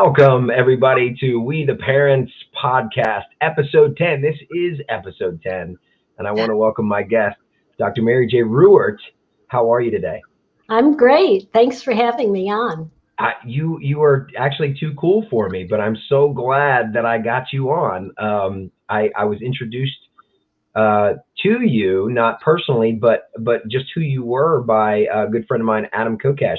Welcome, everybody, to We the Parents podcast, episode 10. This is episode 10, and I want to welcome my guest, Dr. Mary J Ruwart. How are you today? I'm great. Thanks for having me on. You are actually too cool for me, but I'm so glad that I got you on. I was introduced to you, not personally, but just who you were by a good friend of mine, Adam Kokesh,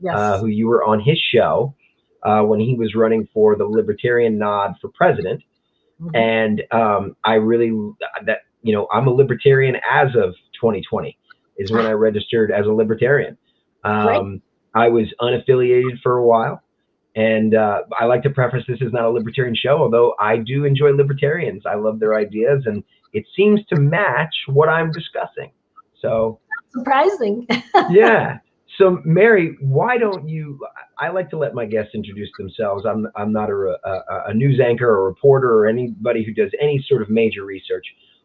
Yes. who you were on his show when he was running for the Libertarian nod for president. Mm-hmm. And I really, I'm a Libertarian as of 2020 is when I registered as a Libertarian. I was unaffiliated for a while. And I like to preface this is not a Libertarian show, although I do enjoy Libertarians. I love their ideas, and it seems to match what I'm discussing. So surprising. Yeah. So Mary, why don't you? I like to let my guests introduce themselves. I'm not a news anchor or reporter or anybody who does any sort of major research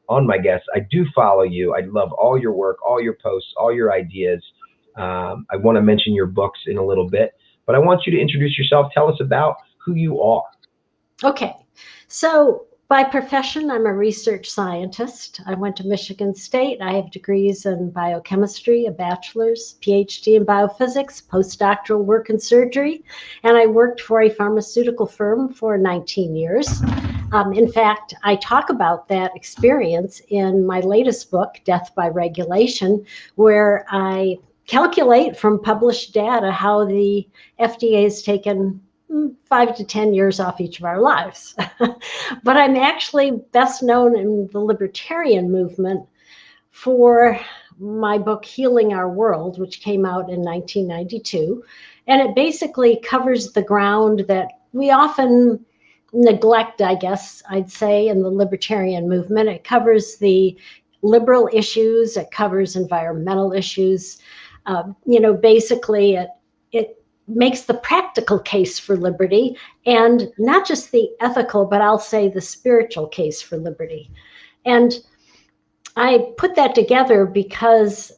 on my guests. I do follow you. I love all your work, all your posts, all your ideas. I want to mention your books in a little bit, but I want you to introduce yourself. Tell us about who you are. Okay. So by profession, I'm a research scientist. I went to Michigan State. I have degrees in biochemistry, a bachelor's, PhD in biophysics, postdoctoral work in surgery, and I worked for a pharmaceutical firm for 19 years. In fact, I talk about that experience in my latest book, Death by Regulation, where I calculate from published data how the FDA has taken 5 to 10 years off each of our lives. But I'm actually best known in the Libertarian movement for my book, Healing Our World, which came out in 1992. And it basically covers the ground that we often neglect, I guess I'd say, in the Libertarian movement. It covers the liberal issues. It covers environmental issues. Basically, it makes the practical case for liberty, and not just the ethical, but I'll say the spiritual case for liberty. And I put that together because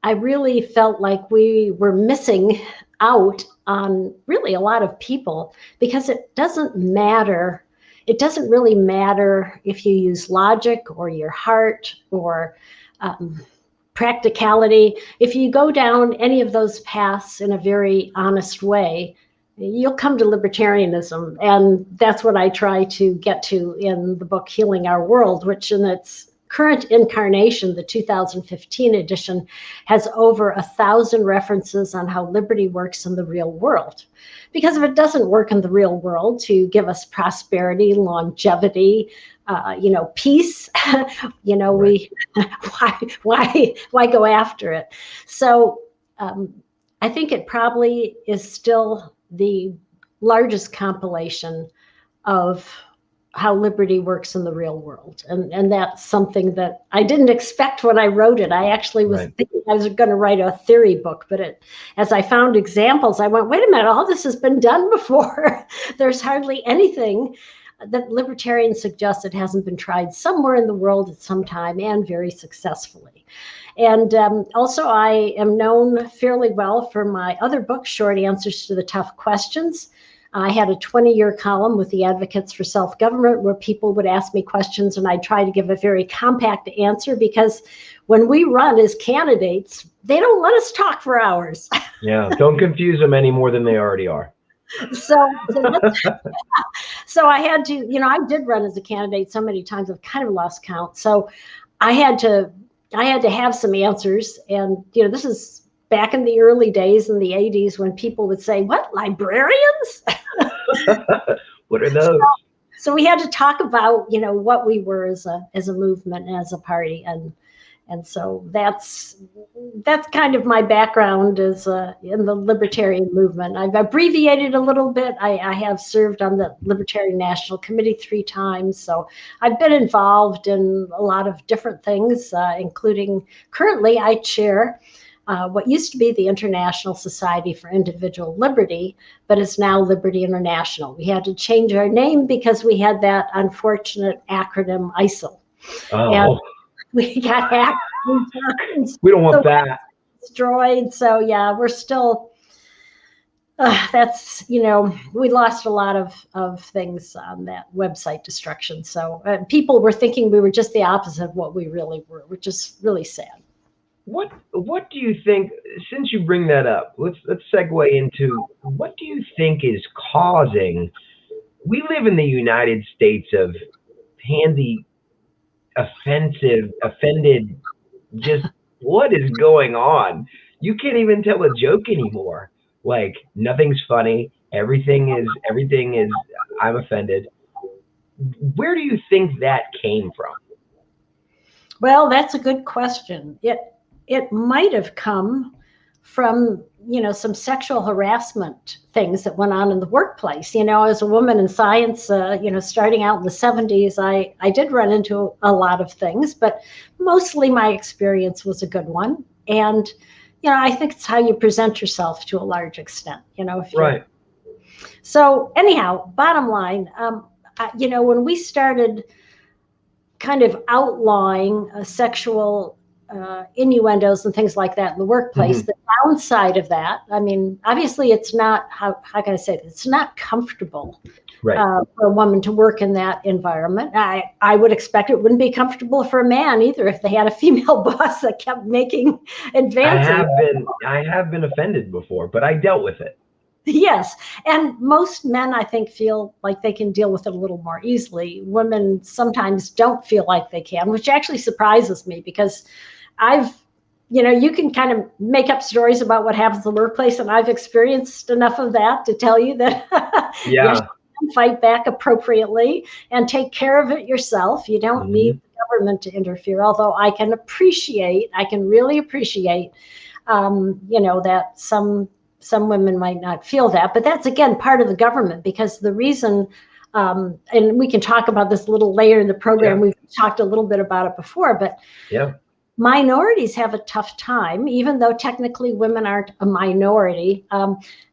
I really felt like we were missing out on really a lot of people, because it doesn't matter. It doesn't really matter if you use logic or your heart or practicality. If you go down any of those paths in a very honest way, you'll come to libertarianism. And that's what I try to get to in the book Healing Our World, which in its current incarnation, the 2015 edition, has over 1,000 references on how liberty works in the real world. Because if it doesn't work in the real world to give us prosperity, longevity, peace, right. why go after it? So I think it probably is still the largest compilation of how liberty works in the real world. And that's something that I didn't expect when I wrote it. I actually was thinking I was going to write a theory book, but as I found examples, I went, wait a minute, all this has been done before. There's hardly anything that libertarians suggest it hasn't been tried somewhere in the world at some time, and very successfully. And also I am known fairly well for my other book, Short Answers to the Tough Questions. I had a 20-year column with the Advocates for Self-Government where people would ask me questions and I'd try to give a very compact answer, because when we run as candidates, they don't let us talk for hours. Yeah, don't confuse them any more than they already are. So I had to, I did run as a candidate so many times, I've kind of lost count. So I had to have some answers. And, this is back in the early days in the 80s when people would say, what, librarians? What are those? So we had to talk about, what we were as a movement and as a party. And so that's kind of my background as in the libertarian movement. I've abbreviated a little bit. I have served on the Libertarian National Committee 3 times. So I've been involved in a lot of different things, including currently I chair what used to be the International Society for Individual Liberty, but is now Liberty International. We had to change our name because we had that unfortunate acronym ISIL. Oh. And we got hacked. We don't want that. Destroyed. So yeah, we're still That's, we lost a lot of things on that website destruction. So people were thinking we were just the opposite of what we really were, which is really sad. What do you think, since you bring that up, let's segue into what do you think is causing, we live in the United States of handy, offended, just what is going on? You can't even tell a joke anymore. Like nothing's funny. Everything is I'm offended. Where do you think that came from? Well, that's a good question. It might have come from, some sexual harassment things that went on in the workplace. As a woman in science, starting out in the 70s, I did run into a lot of things, but mostly my experience was a good one. And, I think it's how you present yourself to a large extent, if you're... Right. So anyhow, bottom line, when we started kind of outlawing sexual innuendos and things like that in the workplace, the downside of that, I mean, obviously it's not, how can I say it? It's not comfortable for a woman to work in that environment. I would expect it wouldn't be comfortable for a man either if they had a female boss that kept making advances. I have been offended before, but I dealt with it. Yes. And most men, I think, feel like they can deal with it a little more easily. Women sometimes don't feel like they can, which actually surprises me because you can kind of make up stories about what happens in the workplace, and I've experienced enough of that to tell you that yeah. You can fight back appropriately and take care of it yourself. You don't need the government to interfere, although I can really appreciate, that some women might not feel that, but that's again part of the government, because the reason, and we can talk about this a little later in the program. We've talked a little bit about it before, but minorities have a tough time, even though technically women aren't a minority.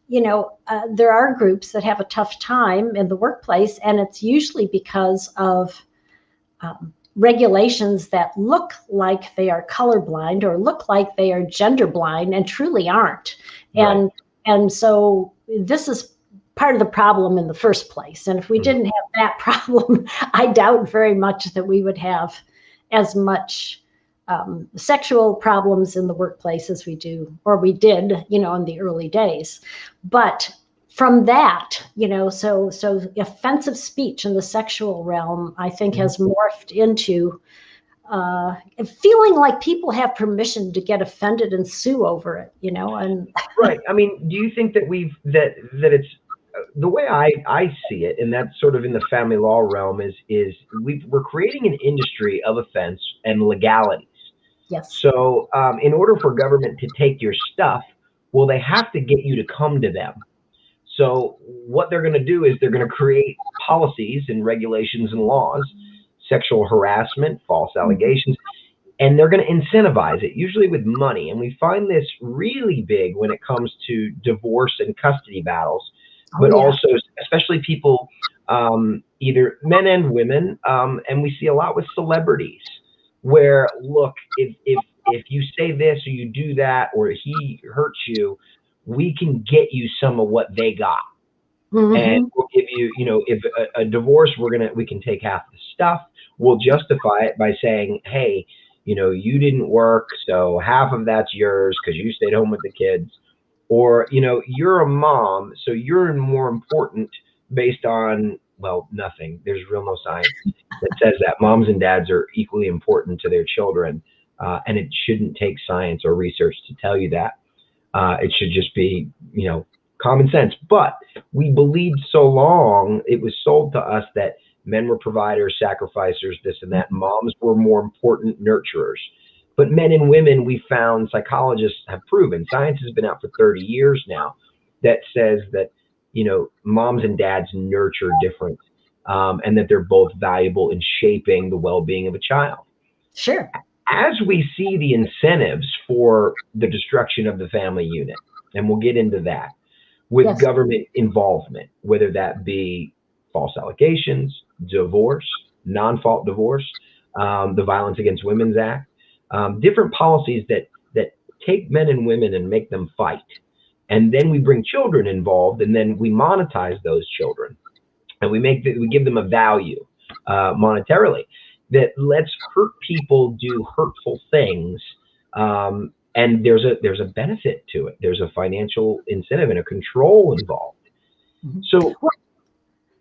There are groups that have a tough time in the workplace, and it's usually because of regulations that look like they are colorblind or look like they are gender blind and truly aren't. And so this is part of the problem in the first place. And if we didn't have that problem, I doubt very much that we would have as much sexual problems in the workplace as we do, or we did, in the early days. But from that, so offensive speech in the sexual realm, I think, has morphed into feeling like people have permission to get offended and sue over it, and right. I mean, do you think that that it's the way I see it, and that's sort of in the family law realm, is we're creating an industry of offense and legalities. Yes. So in order for government to take your stuff, well, they have to get you to come to them. So what they're going to do is they're going to create policies and regulations and laws, sexual harassment, false allegations, and they're going to incentivize it, usually with money. And we find this really big when it comes to divorce and custody battles, but also especially people, either men and women, and we see a lot with celebrities, where, look, if you say this or you do that or he hurts you, we can get you some of what they got. And we'll give you, if a divorce, we can take half the stuff. We'll justify it by saying, hey, you didn't work, so half of that's yours because you stayed home with the kids. Or, you're a mom, so you're more important based on, well, nothing. There's no science that says that moms and dads are equally important to their children. And it shouldn't take science or research to tell you that. It should just be, common sense. But we believed so long, it was sold to us that men were providers, sacrificers, this and that. Moms were more important nurturers. But men and women, we found, psychologists have proven, science has been out for 30 years now, that says that, moms and dads nurture different, and that they're both valuable in shaping the well-being of a child. Sure. As we see the incentives for the destruction of the family unit, and we'll get into that, with government involvement, whether that be false allegations, divorce, non-fault divorce, the Violence Against Women's Act, different policies that take men and women and make them fight. and then we bring children involved, and then we monetize those children, and we give them a value monetarily that lets hurt people do hurtful things, and there's a benefit to it. There's a financial incentive and a control involved. So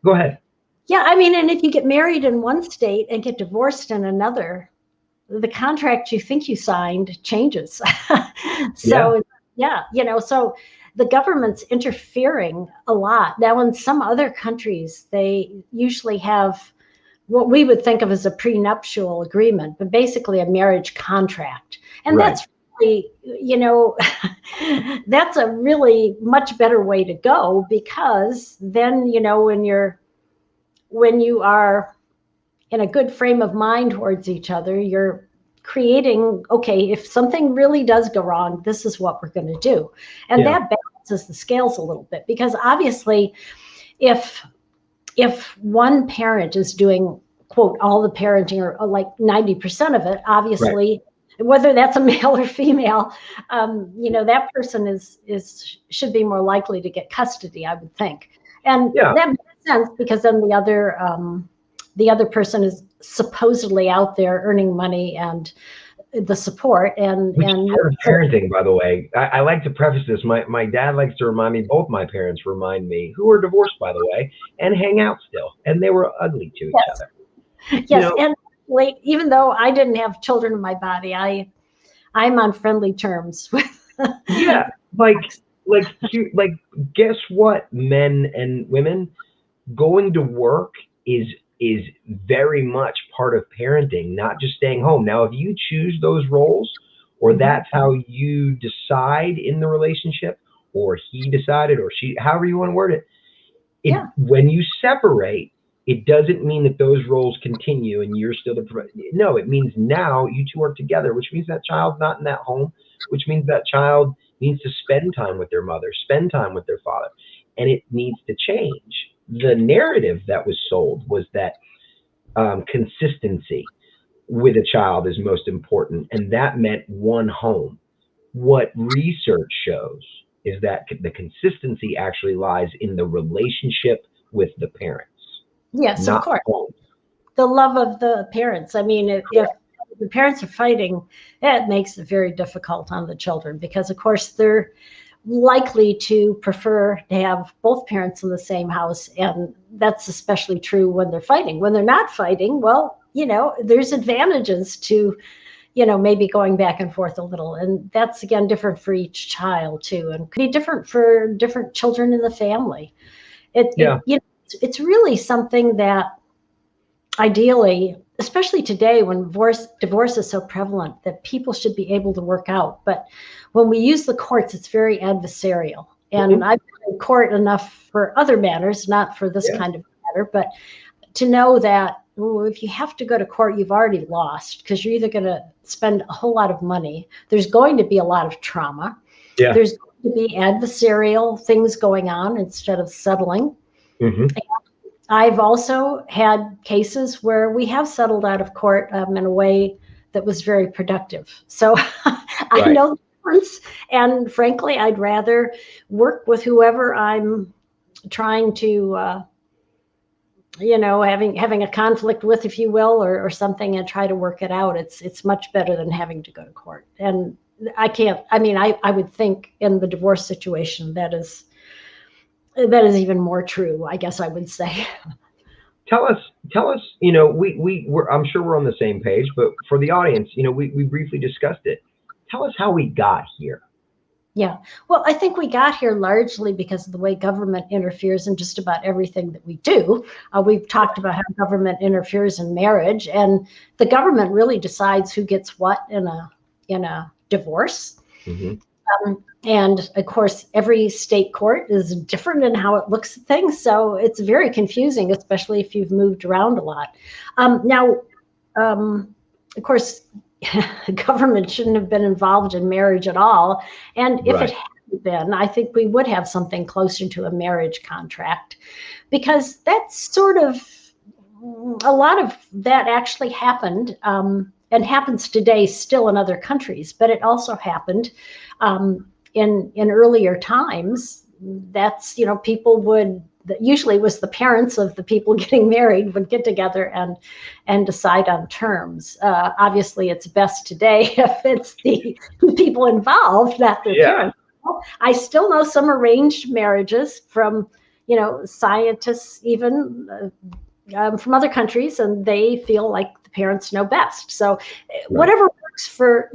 go ahead. Yeah, I mean, and if you get married in one state and get divorced in another, the contract you think you signed changes. So yeah, so the government's interfering a lot. Now, in some other countries, they usually have what we would think of as a prenuptial agreement, but basically a marriage contract. And that's really, that's a really much better way to go, because then, when you are in a good frame of mind towards each other, you're creating, okay, if something really does go wrong, this is what we're going to do. And that balances the scales a little bit, because obviously if one parent is doing, quote, all the parenting, or like 90% of it, obviously, whether that's a male or female, that person should be more likely to get custody, I would think. And that makes sense, because then the other person is supposedly out there earning money and the support. And part of parenting, by the way. I like to preface this. My dad likes to remind me, both my parents remind me, who are divorced, by the way, and hang out still, and they were ugly to each other. Yes, and even though I didn't have children in my body, I'm on friendly terms with. Like guess what, men and women, going to work is very much part of parenting, not just staying home. Now, if you choose those roles, or that's how you decide in the relationship, or he decided, or she, however you want to word it, when you separate, it doesn't mean that those roles continue and you're still no, it means now you two are together, which means that child's not in that home, which means that child needs to spend time with their mother, spend time with their father, and it needs to change. The narrative that was sold was that consistency with a child is most important, and that meant one home. What research shows is that the consistency actually lies in the relationship with the parents. Yes, of course. Home. The love of the parents. I mean, if the parents are fighting, that makes it very difficult on the children, because, of course, they're likely to prefer to have both parents in the same house. And that's especially true when they're fighting. When they're not fighting, well, there's advantages to, maybe going back and forth a little. And that's, again, different for each child, too, and could be different for different children in the family. It's really something that ideally, especially today when divorce is so prevalent, that people should be able to work out. But when we use the courts, it's very adversarial. And I've been in court enough for other matters, not for this kind of matter, but to know that if you have to go to court, you've already lost, because you're either going to spend a whole lot of money. There's going to be a lot of trauma. There's going to be adversarial things going on instead of settling. I've also had cases where we have settled out of court in a way that was very productive. So I know the difference. And frankly, I'd rather work with whoever I'm trying to, having a conflict with, if you will, or something, and try to work it out. It's much better than having to go to court. And I would think in the divorce situation, that is even more true, I guess I would say. Tell us, I'm sure we're on the same page, but for the audience, we briefly discussed it. Tell us how we got here. Yeah, well, I think we got here largely because of the way government interferes in just about everything that we do. We've talked about how government interferes in marriage, and the government really decides who gets what in a divorce. And of course, every state court is different in how it looks at things. So it's very confusing, especially if you've moved around a lot. Now, of course, government shouldn't have been involved in marriage at all. And if it hadn't been, I think we would have something closer to a marriage contract, because that's sort of, a lot of that actually happened and happens today still in other countries, but it also happened in earlier times, that's, people would, usually it was the parents of the people getting married would get together and decide on terms. Obviously, it's best today if it's the people involved, not their parents. I still know some arranged marriages from, scientists, even from other countries, and they feel like the parents know best. So whatever works for,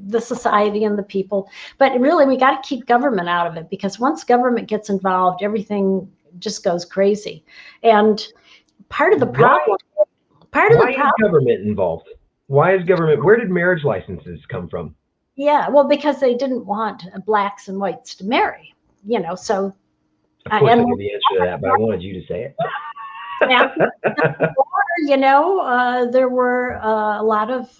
the society and the people. But really, we got to keep government out of it, because once government gets involved, everything just goes crazy. And part of the problem, why is government involved? Why is government? Where did marriage licenses come from? Yeah, well, because they didn't want blacks and whites to marry, so. Of course, I knew the answer to that, but I wanted you to say it. There were a lot of,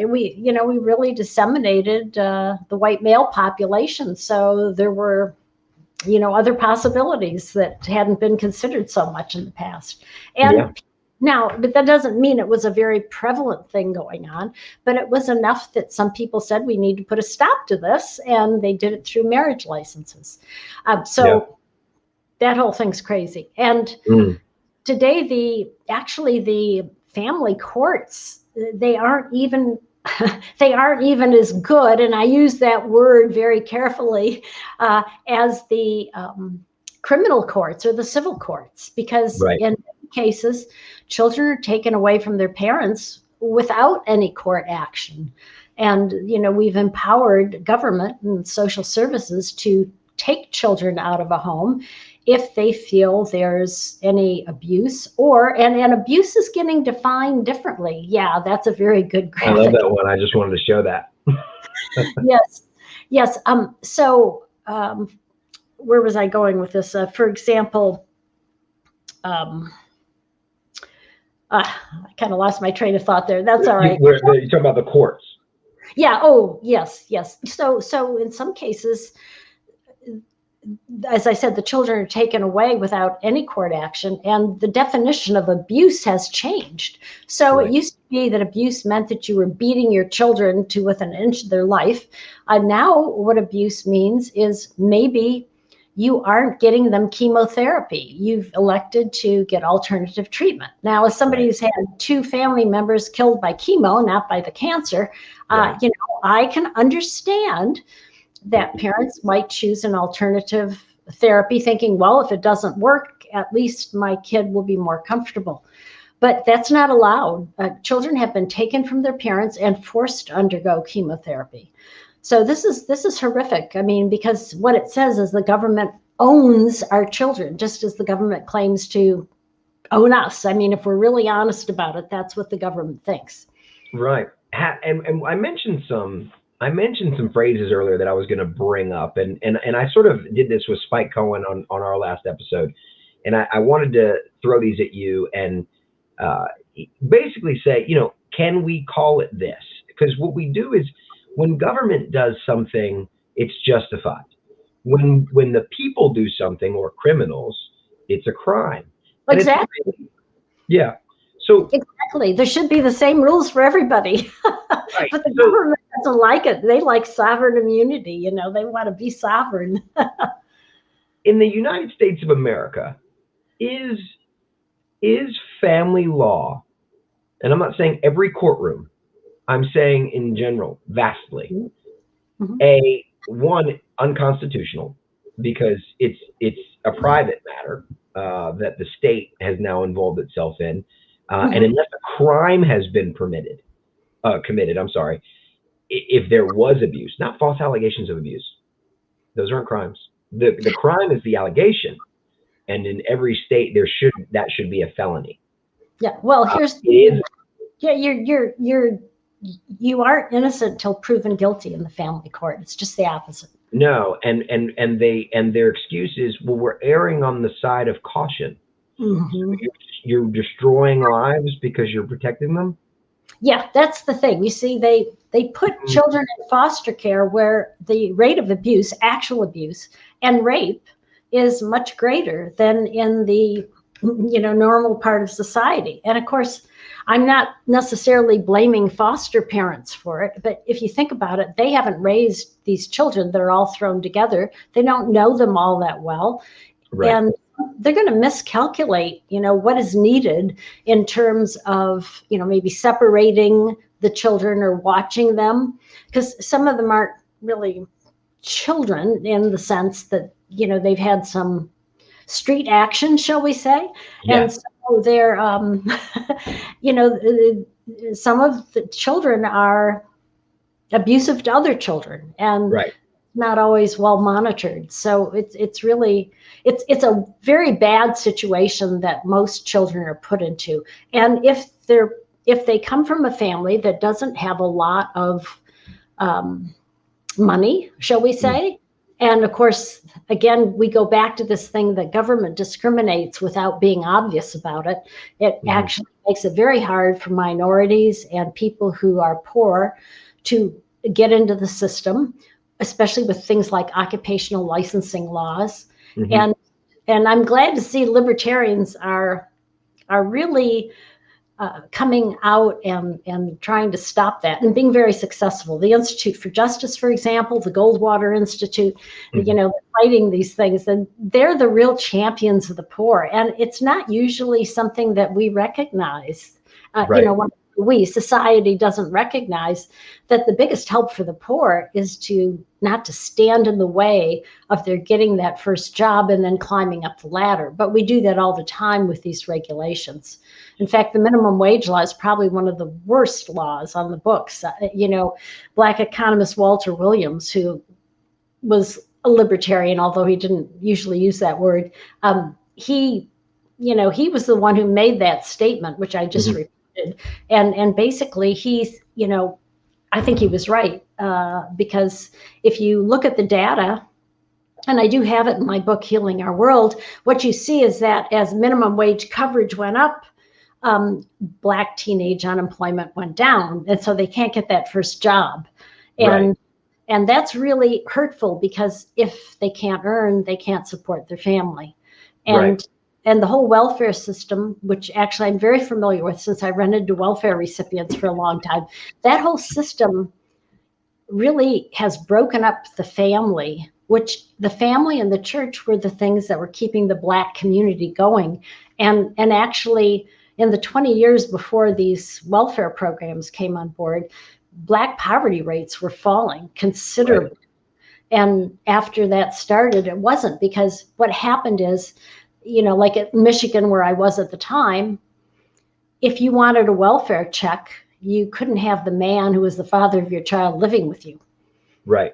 we really disseminated the white male population. So there were, other possibilities that hadn't been considered so much in the past. And now, but that doesn't mean it was a very prevalent thing going on, but it was enough that some people said we need to put a stop to this, and they did it through marriage licenses. That whole thing's crazy. And today, the family courts, they aren't even as good, and I use that word very carefully, as the criminal courts or the civil courts, because in many cases, children are taken away from their parents without any court action. And, we've empowered government and social services to take children out of a home if they feel there's any abuse, and abuse is getting defined differently. Yeah, that's a very good graphic. I love that one. I just wanted to show that. Yes. So where was I going with this? For example, I kind of lost my train of thought there. That's all right. You're talking about the courts. Yeah. Oh, yes. So in some cases, as I said, the children are taken away without any court action, and the definition of abuse has changed. So it used to be that abuse meant that you were beating your children to within an inch of their life. Now what abuse means is maybe you aren't getting them chemotherapy. You've elected to get alternative treatment. Now, as somebody who's had 2 family members killed by chemo, not by the cancer, I can understand that parents might choose an alternative therapy thinking, well, if it doesn't work, at least my kid will be more comfortable. But that's not allowed. Children have been taken from their parents and forced to undergo chemotherapy. So this is horrific. I mean, because what it says is the government owns our children, just as the government claims to own us. I mean, if we're really honest about it, that's what the government thinks. Right. And I mentioned some phrases earlier that I was going to bring up, and I sort of did this with Spike Cohen on our last episode, and I wanted to throw these at you and basically say, can we call it this? Because what we do is, when government does something, it's justified. When the people do something, or criminals, it's a crime. Exactly. Yeah. So exactly, there should be the same rules for everybody. Right. But the government doesn't like it. They like sovereign immunity. They want to be sovereign. In the United States of America, is family law, and I'm not saying every courtroom, I'm saying in general, vastly, one, unconstitutional, because it's a private matter that the state has now involved itself in. And unless a crime has been committed, if there was abuse, not false allegations of abuse, those aren't crimes. The crime is the allegation, and in every state that should be a felony. Yeah. Well, here's you aren't innocent till proven guilty in the family court. It's just the opposite. No, and their excuse is, well, we're erring on the side of caution. So you're destroying lives because you're protecting them? Yeah, that's the thing. You see, they put children in foster care where the rate of abuse, actual abuse, and rape is much greater than in the normal part of society. And of course, I'm not necessarily blaming foster parents for it, but if you think about it, they haven't raised these children that are all thrown together. They don't know them all that well. Right. And they're going to miscalculate, what is needed in terms of, maybe separating the children or watching them, because some of them aren't really children in the sense that, they've had some street action, shall we say? Yeah. And so they're, some of the children are abusive to other children, and Right. not always well monitored. So it's really a very bad situation that most children are put into. And if they come from a family that doesn't have a lot of money, shall we say, and of course, again, we go back to this thing that government discriminates without being obvious about it. It actually makes it very hard for minorities and people who are poor to get into the system, especially with things like occupational licensing laws. And I'm glad to see libertarians are really coming out and trying to stop that and being very successful. The Institute for Justice, for example, the Goldwater Institute, fighting these things, and they're the real champions of the poor. And it's not usually something that we recognize. Right. Society doesn't recognize that the biggest help for the poor is not to stand in the way of their getting that first job and then climbing up the ladder. But we do that all the time with these regulations. In fact, the minimum wage law is probably one of the worst laws on the books. Black economist Walter Williams, who was a libertarian, although he didn't usually use that word, he was the one who made that statement, which I just repeated. And basically he's, I think he was right, because if you look at the data, and I do have it in my book, Healing Our World, what you see is that as minimum wage coverage went up, Black teenage unemployment went down. And so they can't get that first job. And that's really hurtful, because if they can't earn, they can't support their family. And the whole welfare system, which actually I'm very familiar with since I rented to welfare recipients for a long time, that whole system really has broken up the family, which the family and the church were the things that were keeping the Black community going. And actually, in the 20 years before these welfare programs came on board, Black poverty rates were falling considerably. And after that started, it wasn't, because what happened is, like at Michigan, where I was at the time, if you wanted a welfare check, you couldn't have the man who was the father of your child living with you. Right.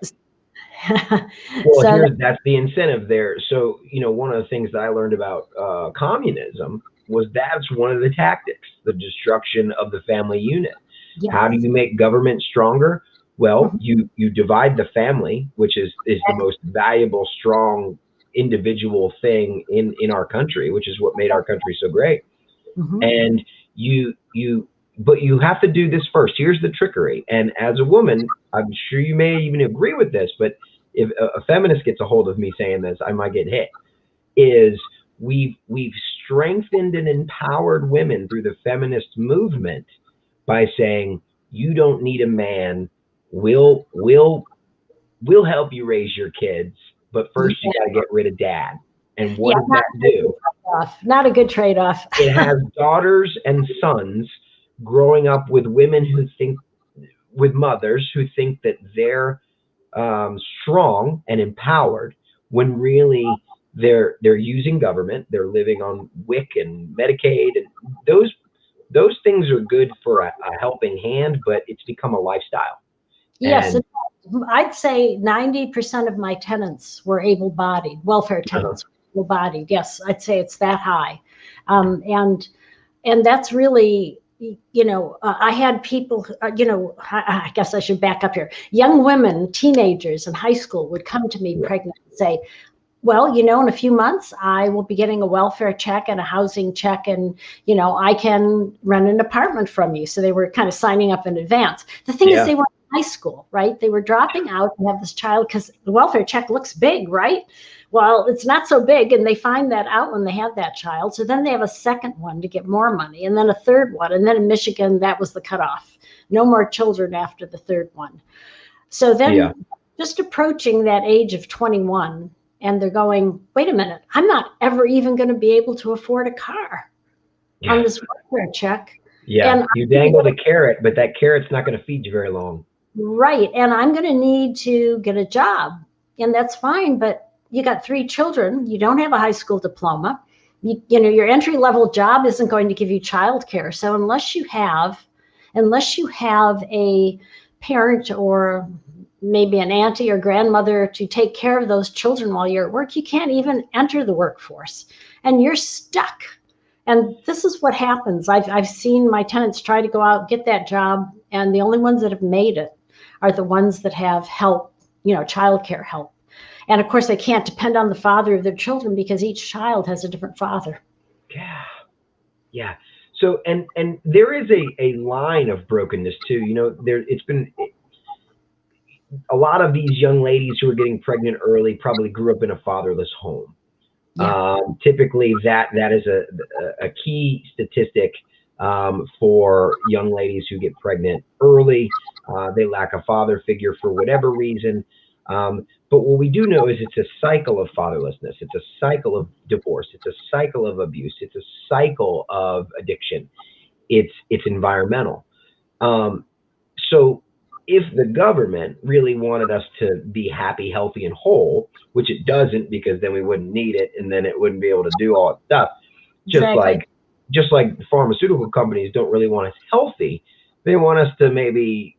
Well, that's the incentive there. So, one of the things that I learned about communism was that's one of the tactics, the destruction of the family unit. Yes. How do you make government stronger? Well, you divide the family, which is the most valuable, strong individual thing in our country, which is what made our country so great. And but you have to do this first. Here's the trickery. And as a woman, I'm sure you may even agree with this, but if a feminist gets a hold of me saying this, I might get hit, is we've strengthened and empowered women through the feminist movement by saying, you don't need a man. We'll help you raise your kids, but first you got to get rid of dad. And what does that do? Not a good trade-off. It has daughters and sons growing up with with mothers who think that they're strong and empowered, when really they're using government. They're living on WIC and Medicaid, and those things are good for a helping hand, but it's become a lifestyle. Yes, I'd say 90% of my tenants were able-bodied, welfare tenants, able-bodied. Yes, I'd say it's that high. And that's really, I had people, I guess I should back up here. Young women, teenagers in high school would come to me pregnant and say, well, in a few months, I will be getting a welfare check and a housing check, and, I can rent an apartment from you. So they were kind of signing up in advance. The thing is, they were in high school, right? They were dropping out and have this child because the welfare check looks big, right? Well, it's not so big, and they find that out when they have that child. So then they have a second one to get more money, and then a third one. And then in Michigan, that was the cutoff. No more children after the third one. So then just approaching that age of 21, and they're going, wait a minute, I'm not ever even going to be able to afford a car on this welfare check. Yeah, and you dangle the carrot, but that carrot's not going to feed you very long. Right, and I'm going to need to get a job, and that's fine, but you got 3 children, you don't have a high school diploma, you know, your entry-level job isn't going to give you childcare. So unless you have a parent or maybe an auntie or grandmother to take care of those children while you're at work, you can't even enter the workforce, and you're stuck. And this is what happens. I've seen my tenants try to go out, get that job, and the only ones that have made it are the ones that have help, you know, childcare help. And of course, they can't depend on the father of their children because each child has a different father. Yeah. So, and there is a line of brokenness too. You know, it's been a lot of these young ladies who are getting pregnant early probably grew up in a fatherless home. Typically, that is a key statistic for young ladies who get pregnant early. They lack a father figure for whatever reason. But what we do know is it's a cycle of fatherlessness. It's a cycle of divorce. It's a cycle of abuse. It's a cycle of addiction. It's environmental. So if the government really wanted us to be happy, healthy, and whole, which it doesn't, because then we wouldn't need it, and then it wouldn't be able to do all that stuff. Just like the pharmaceutical companies don't really want us healthy, they want us to maybe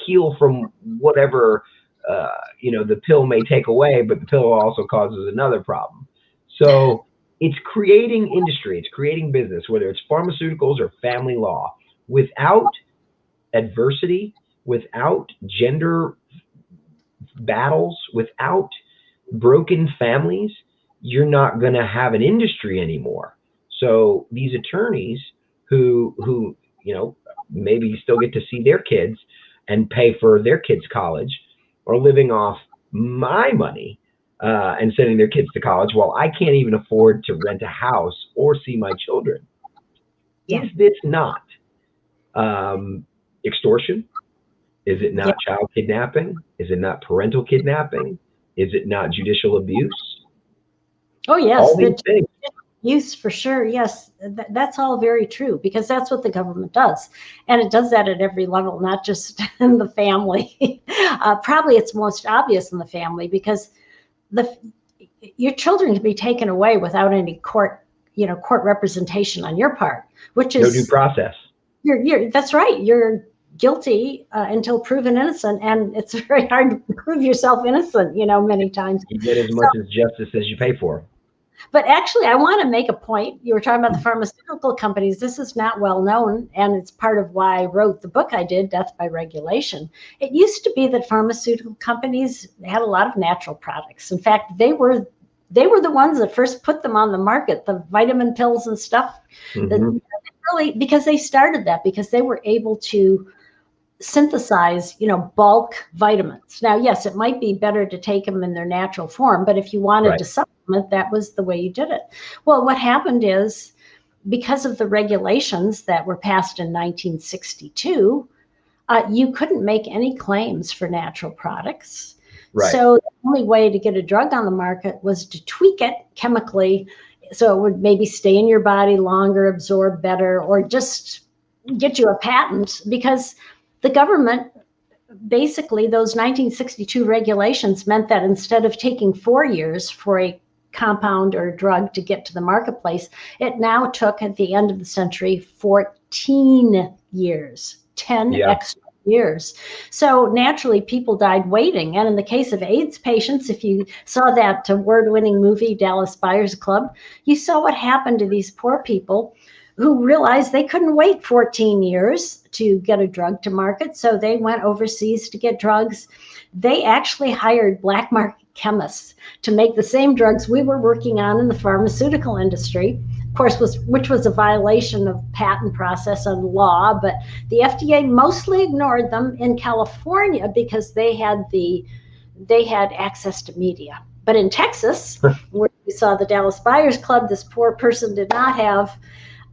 heal from whatever you know, the pill may take away, but the pill also causes another problem. So it's creating industry, it's creating business, whether it's pharmaceuticals or family law. Without adversity, without gender battles, without broken families, you're not going to have an industry anymore. So these attorneys who you know, maybe still get to see their kids and pay for their kids' college, are living off my money and sending their kids to college while I can't even afford to rent a house or see my children. Is this not extortion? Is it not child kidnapping? Is it not parental kidnapping? Is it not judicial abuse? Oh, yes. All these things. Abuse, for sure. Yes, that's all very true, because that's what the government does. And it does that at every level, not just in the family. Probably it's most obvious in the family, because your children can be taken away without any court representation on your part, which is no due process. That's right. You're guilty until proven innocent, and it's very hard to prove yourself innocent, you know, many times. You get as much as justice as you pay for. But actually, I want to make a point. You were talking about the pharmaceutical companies. This is not well known, and it's part of why I wrote the book I did, Death by Regulation. It used to be that pharmaceutical companies had a lot of natural products. In fact, they were the ones that first put them on the market, the vitamin pills and stuff. That really, because they started that, because they were able to synthesize, you know, bulk vitamins. Now, yes, it might be better to take them in their natural form, but if you wanted to supplement, that was the way you did it. Well, what happened is, because of the regulations that were passed in 1962, you couldn't make any claims for natural products. So the only way to get a drug on the market was to tweak it chemically so it would maybe stay in your body longer, absorb better, or just get you a patent, because the government, basically, those 1962 regulations meant that instead of taking 4 years for a compound or a drug to get to the marketplace, it now took, at the end of the century, 14 years, 10 extra years. So naturally, people died waiting. And in the case of AIDS patients, if you saw that award-winning movie, Dallas Buyers Club, you saw what happened to these poor people who realized they couldn't wait 14 years to get a drug to market. So they went overseas to get drugs. They actually hired black market chemists to make the same drugs we were working on in the pharmaceutical industry, of course, which was a violation of patent process and law. But the FDA mostly ignored them in California because they had access to media. But in Texas, where we saw the Dallas Buyers Club, this poor person did not have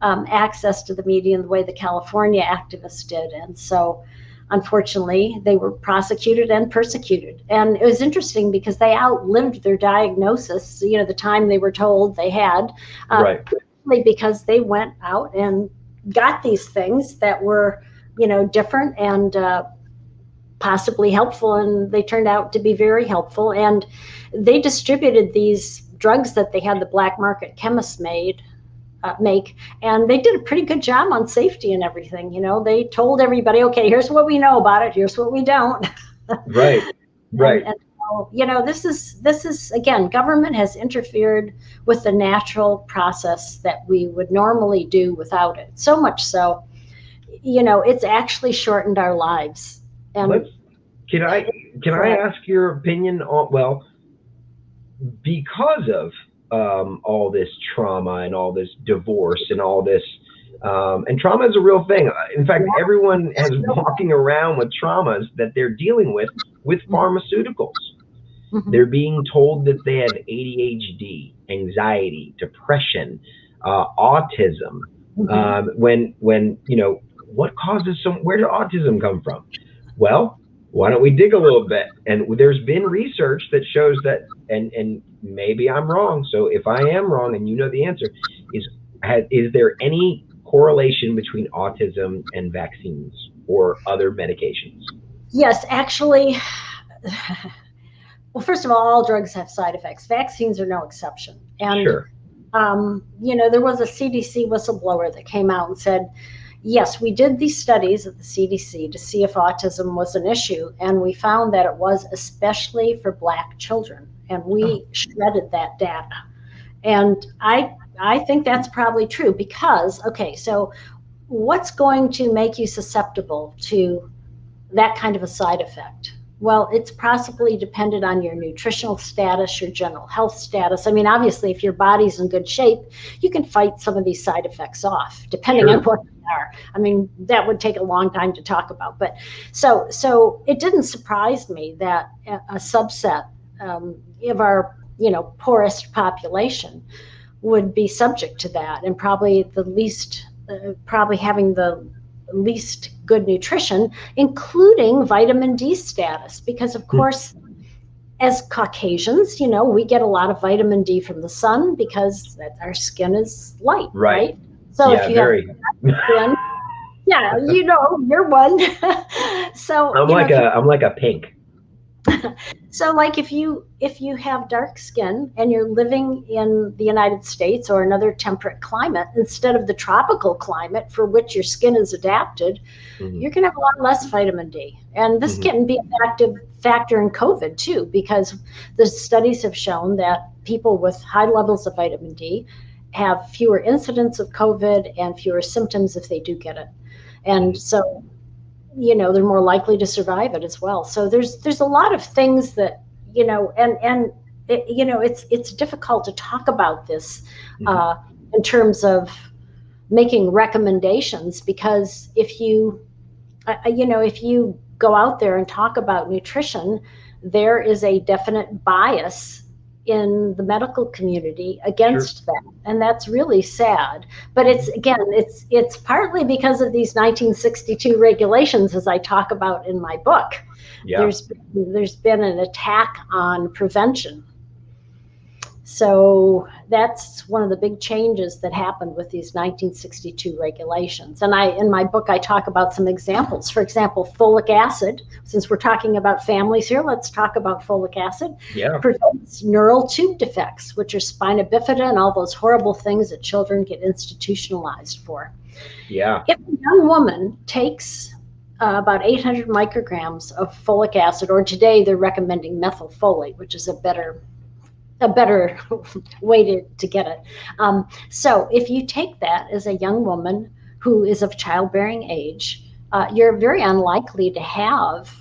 access to the media in the way the California activists did. And so, unfortunately, they were prosecuted and persecuted. And it was interesting because they outlived their diagnosis, you know, the time they were told they had, Right. because they went out and got these things that were, you know, different and possibly helpful, and they turned out to be very helpful. And they distributed these drugs that they had the black market chemists make, and they did a pretty good job on safety and everything. You know, they told everybody, okay, here's what we know about it, here's what we don't. Right. And so, you know, this is again, government has interfered with the natural process that we would normally do without it. So much so, you know, it's actually shortened our lives. And can I ask your opinion on, well, because of all this trauma and all this divorce and all this, and trauma is a real thing. In fact, everyone is walking around with traumas that they're dealing with pharmaceuticals. Mm-hmm. They're being told that they have ADHD, anxiety, depression, autism. Mm-hmm. When you know, what causes where did autism come from? Well, why don't we dig a little bit? And there's been research that shows that, and maybe I'm wrong. So if I am wrong and you know the answer, is there any correlation between autism and vaccines or other medications? Yes, actually. Well, first of all drugs have side effects. Vaccines are no exception. And, sure. You know, there was a CDC whistleblower that came out and said, yes, we did these studies at the CDC to see if autism was an issue, and we found that it was, especially for Black children, and we shredded that data. And I think that's probably true because, okay, so what's going to make you susceptible to that kind of a side effect? Well, it's possibly dependent on your nutritional status, your general health status. I mean, obviously, if your body's in good shape, you can fight some of these side effects off, depending on what they are. I mean, that would take a long time to talk about. But so it didn't surprise me that a subset of our, you know, poorest population would be subject to that, and probably the least, probably having the least good nutrition, including vitamin D status, because of course, as Caucasians, you know, we get a lot of vitamin D from the sun because our skin is light, right? So yeah, if you have skin, yeah, you know, you're one. So I'm like a pink. So like if you have dark skin and you're living in the United States or another temperate climate instead of the tropical climate for which your skin is adapted, you're going to have a lot less vitamin D. And this can be a factor in COVID too, because the studies have shown that people with high levels of vitamin D have fewer incidents of COVID and fewer symptoms if they do get it. And so, you know, they're more likely to survive it as well. So there's a lot of things that, you know, and it, you know, it's difficult to talk about this in terms of making recommendations, because if you go out there and talk about nutrition, there is a definite bias in the medical community against that, and that's really sad. But it's partly because of these 1962 regulations, as I talk about in my book. There's been an attack on prevention. So that's one of the big changes that happened with these 1962 regulations. And in my book, I talk about some examples. For example, folic acid. Since we're talking about families here, let's talk about folic acid. Prevents neural tube defects, which are spina bifida and all those horrible things that children get institutionalized for. If a young woman takes about 800 micrograms of folic acid, or today they're recommending methylfolate, which is a better way to get it. So if you take that as a young woman who is of childbearing age, you're very unlikely to have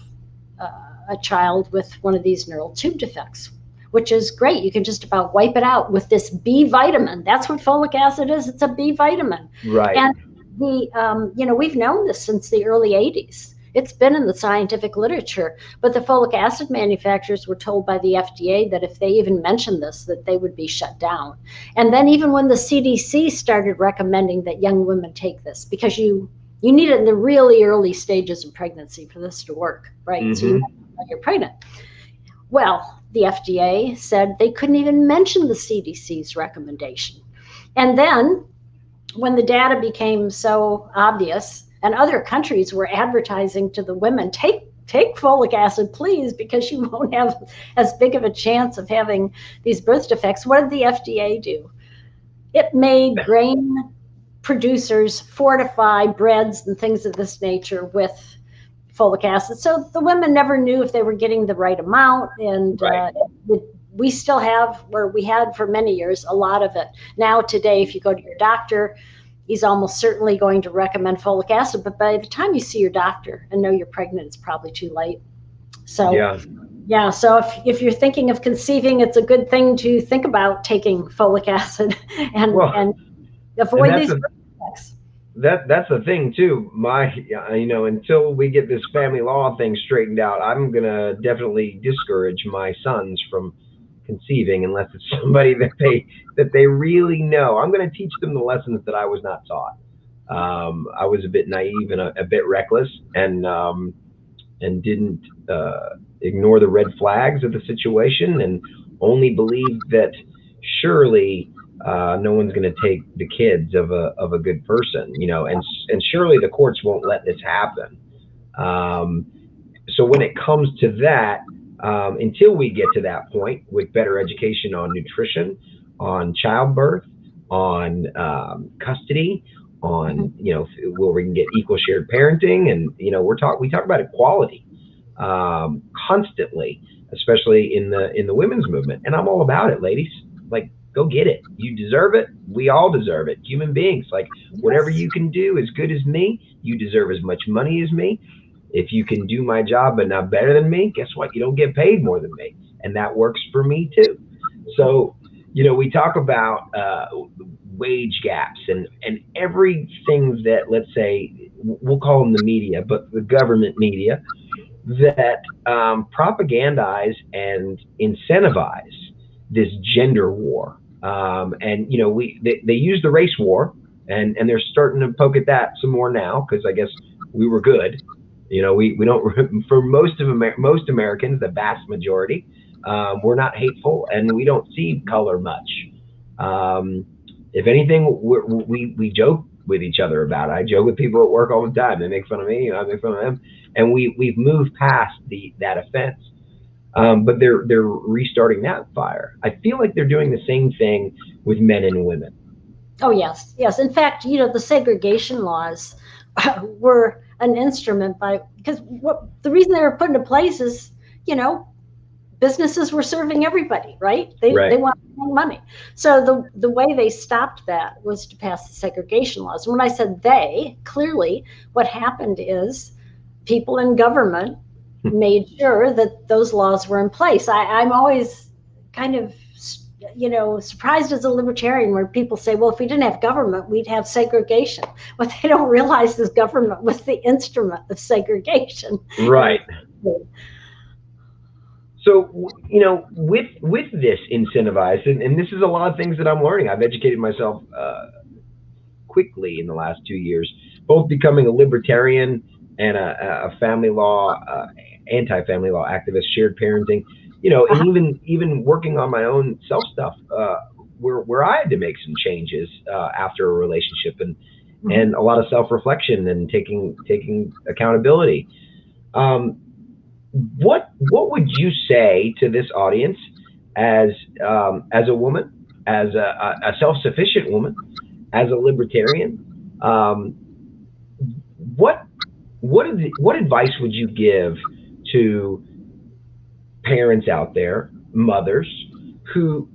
a child with one of these neural tube defects, which is great. You can just about wipe it out with this B vitamin. That's what folic acid is. It's a B vitamin. Right. And you know, we've known this since the early 80s. It's been in the scientific literature, but the folic acid manufacturers were told by the FDA that if they even mentioned this, that they would be shut down. And then even when the CDC started recommending that young women take this, because you need it in the really early stages of pregnancy for this to work, right? So you know you're pregnant. Well, the FDA said they couldn't even mention the CDC's recommendation. And then when the data became so obvious, and other countries were advertising to the women, take folic acid, please, because you won't have as big of a chance of having these birth defects. What did the FDA do? It made grain producers fortify breads and things of this nature with folic acid. So the women never knew if they were getting the right amount. And we still have, where we had for many years, a lot of it. Now today, if you go to your doctor, he's almost certainly going to recommend folic acid. But by the time you see your doctor and know you're pregnant, it's probably too late. So yeah, so if you're thinking of conceiving, it's a good thing to think about taking folic acid and avoid these birth defects. That's the thing too. Until we get this family law thing straightened out, I'm gonna definitely discourage my sons from conceiving unless it's somebody that they really know. I'm gonna teach them the lessons that I was not taught. I was a bit naive and a bit reckless, and didn't ignore the red flags of the situation, and only believed that surely no one's going to take the kids of a good person, and surely the courts won't let this happen. So when it comes to that, until we get to that point with better education on nutrition, on childbirth, on custody, on where we can get equal shared parenting, and we talk about equality constantly, especially in the women's movement, and I'm all about it, ladies. Like, go get it. You deserve it. We all deserve it. Human beings, like, whatever you can do as good as me, you deserve as much money as me. If you can do my job but not better than me, guess what? You don't get paid more than me, and that works for me too. So we talk about wage gaps and everything that, let's say, we'll call them the media, but the government media, that propagandize and incentivize this gender war. And they use the race war, and they're starting to poke at that some more now, because I guess we were good. We don't, for most Americans, the vast majority, we're not hateful, and we don't see color much. If anything, we joke with each other about it. I joke with people at work all the time. They make fun of me, I make fun of them, and we've moved past that offense. But they're restarting that fire. I feel like they're doing the same thing with men and women. Oh yes. In fact, the segregation laws were an instrument because the reason they were put into place is, businesses were serving everybody, right? They want money. So the way they stopped that was to pass the segregation laws. And when I said they, clearly what happened is people in government made sure that those laws were in place. I'm always kind of, surprised as a libertarian where people say, well, if we didn't have government, we'd have segregation. What they don't realize is government was the instrument of segregation. Right. So, with this incentivized, and this is a lot of things that I'm learning. I've educated myself quickly in the last 2 years, both becoming a libertarian and a family law, anti-family law activist, shared parenting, and even working on my own self stuff, where I had to make some changes after a relationship, and a lot of self-reflection and taking accountability. What would you say to this audience as a woman, as a self-sufficient woman, as a libertarian? What advice would you give to parents out there, mothers who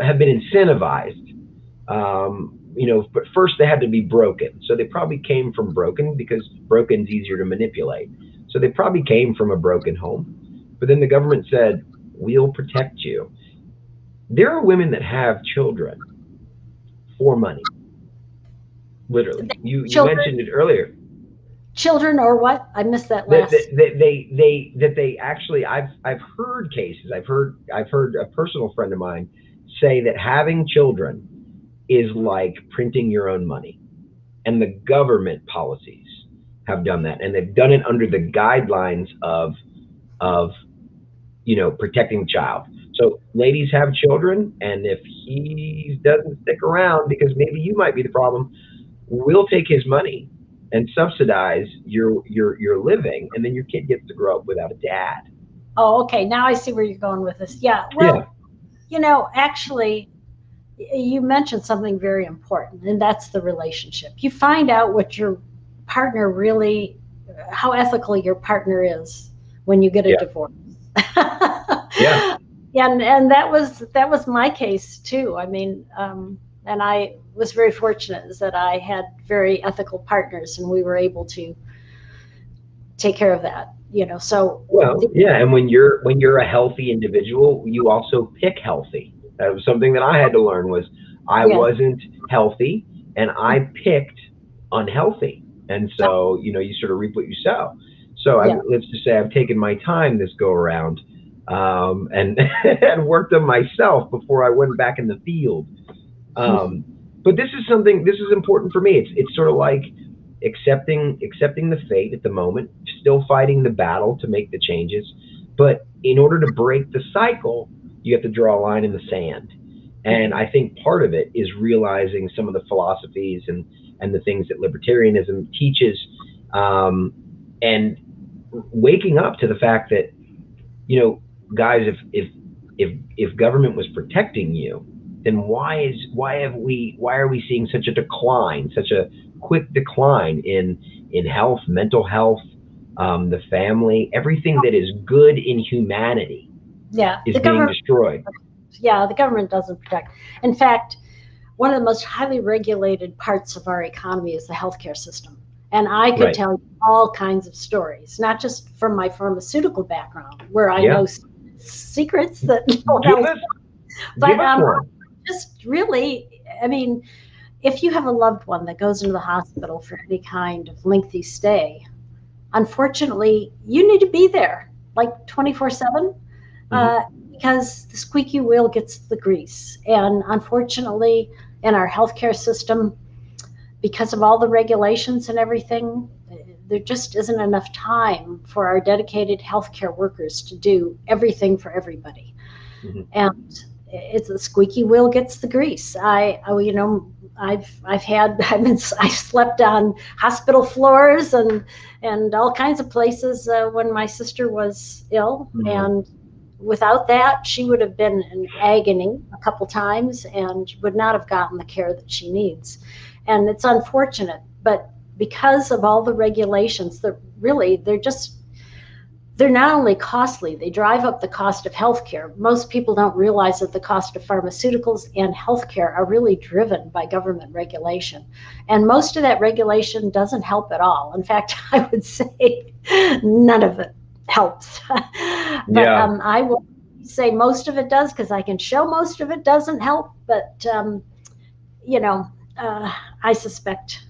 have been incentivized? But first they had to be broken, so they probably came from broken, because broken's easier to manipulate. So they probably came from a broken home, but then the government said, we'll protect you. There are women that have children for money, literally. You mentioned it earlier. Children or what? I missed that That last. they actually, I've heard cases. I've heard a personal friend of mine say that having children is like printing your own money, and the government policies have done that, and they've done it under the guidelines of protecting the child. So ladies have children, and if he doesn't stick around because maybe you might be the problem, we'll take his money and subsidize your living, and then your kid gets to grow up without a dad. Oh, okay. Now I see where you're going with this. Yeah. Well, actually, you mentioned something very important, and that's the relationship. You find out what your partner really, how ethical your partner is when you get a divorce. Yeah. And that was my case too. I mean, and I was very fortunate that I had very ethical partners, and we were able to take care of that. So and when you're a healthy individual, you also pick healthy. That was something that I had to learn. Was I wasn't healthy, and I picked unhealthy, and so you sort of reap what you sow. So let's just say I've taken my time this go around, and and worked on myself before I went back in the field. But this is important for me. It's sort of like accepting the fate at the moment, still fighting the battle to make the changes. But in order to break the cycle, you have to draw a line in the sand. And I think part of it is realizing some of the philosophies and the things that libertarianism teaches, and waking up to the fact that, guys, if government was protecting you, then why are we seeing such a decline, such a quick decline in health, mental health, the family, everything that is good in humanity is being destroyed. Yeah, the government doesn't protect. In fact, one of the most highly regulated parts of our economy is the healthcare system. And I could tell you all kinds of stories, not just from my pharmaceutical background, where I know secrets that no one else knows. But just really, I mean, if you have a loved one that goes into the hospital for any kind of lengthy stay, unfortunately, you need to be there like 24/7, because the squeaky wheel gets the grease. And unfortunately, in our healthcare system, because of all the regulations and everything, there just isn't enough time for our dedicated healthcare workers to do everything for everybody. And it's the squeaky wheel gets the grease. I've slept on hospital floors and all kinds of places when my sister was ill, and without that, she would have been in agony a couple times and would not have gotten the care that she needs. And it's unfortunate, but because of all the regulations, they're not only costly, they drive up the cost of healthcare. Most people don't realize that the cost of pharmaceuticals and healthcare are really driven by government regulation. And most of that regulation doesn't help at all. In fact, I would say none of it helps. But I will say most of it does, because I can show most of it doesn't help. But, I suspect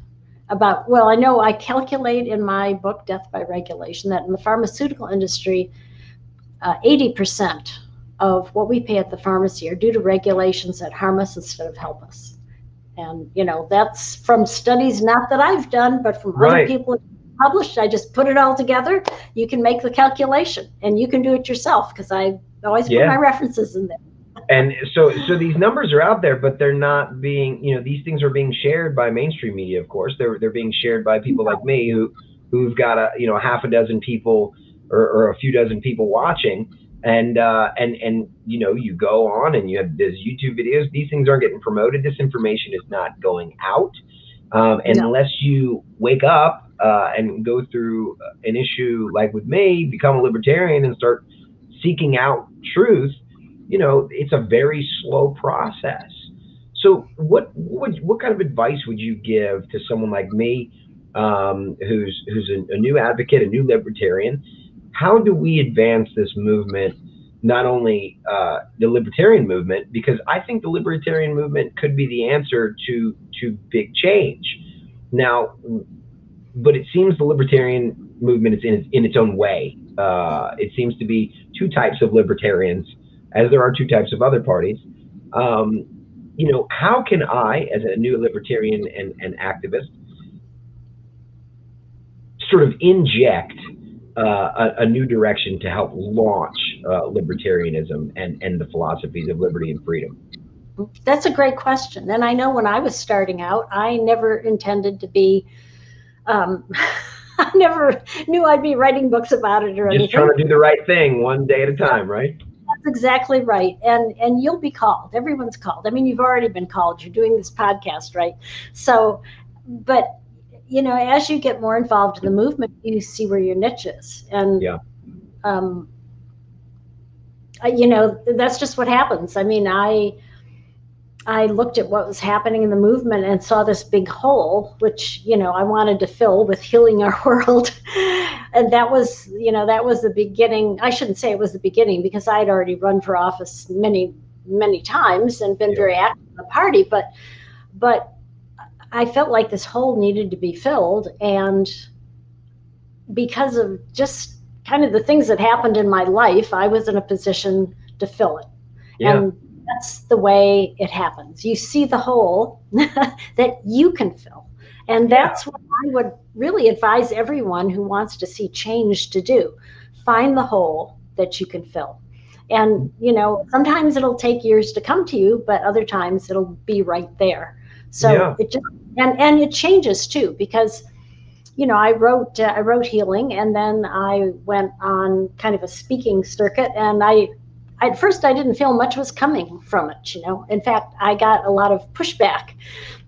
I know I calculate in my book, Death by Regulation, that in the pharmaceutical industry, 80% of what we pay at the pharmacy are due to regulations that harm us instead of help us. And, that's from studies, not that I've done, but from other people published. I just put it all together. You can make the calculation, and you can do it yourself, because I always put my references in there. And so these numbers are out there, but they're not being, these things are being shared by mainstream media. Of course, they're being shared by people like me who've got half a dozen people or a few dozen people watching, and you go on and you have these YouTube videos. These things aren't getting promoted. This information is not going out unless you wake up and go through an issue like with me, become a libertarian, and start seeking out truth. It's a very slow process. So what kind of advice would you give to someone like me, who's a new advocate, a new libertarian? How do we advance this movement, not only the libertarian movement, because I think the libertarian movement could be the answer to big change. Now, but it seems the libertarian movement is in its own way. It seems to be two types of libertarians, as there are two types of other parties. How can I, as a new libertarian and activist, sort of inject a new direction to help launch libertarianism and the philosophies of liberty and freedom? That's a great question. And I know when I was starting out, I never intended to be, I never knew I'd be writing books about it or anything. Just trying to do the right thing one day at a time, right? That's exactly right. And you'll be called. Everyone's called. I mean, you've already been called. You're doing this podcast, right? So, but, as you get more involved in the movement, you see where your niche is. And, yeah. That's just what happens. I mean, I looked at what was happening in the movement and saw this big hole, which, I wanted to fill with healing our world. And that was the beginning. I shouldn't say it was the beginning, because I had already run for office many, many times and been very active in the party. But I felt like this hole needed to be filled. And because of just kind of the things that happened in my life, I was in a position to fill it. Yeah. And that's the way it happens. You see the hole that you can fill. And that's what I would really advise everyone who wants to see change to do. Find the hole that you can fill. And, sometimes it'll take years to come to you, but other times it'll be right there. So it just, and it changes too, because, I wrote healing, and then I went on kind of a speaking circuit, and at first I didn't feel much was coming from it, In fact, I got a lot of pushback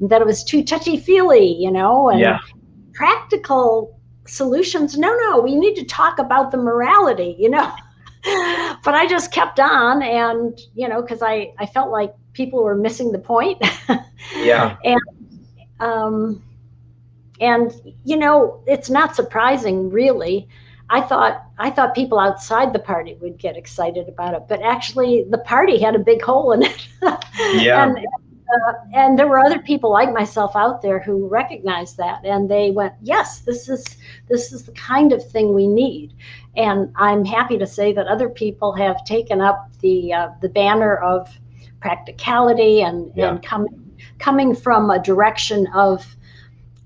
that it was too touchy-feely, and practical solutions. No, we need to talk about the morality, But I just kept on, and, because I felt like people were missing the point. Yeah. And it's not surprising, really. I thought people outside the party would get excited about it, but actually the party had a big hole in it. Yeah. And there were other people like myself out there who recognized that, and they went, yes, this is the kind of thing we need. And I'm happy to say that other people have taken up the banner of practicality and coming from a direction of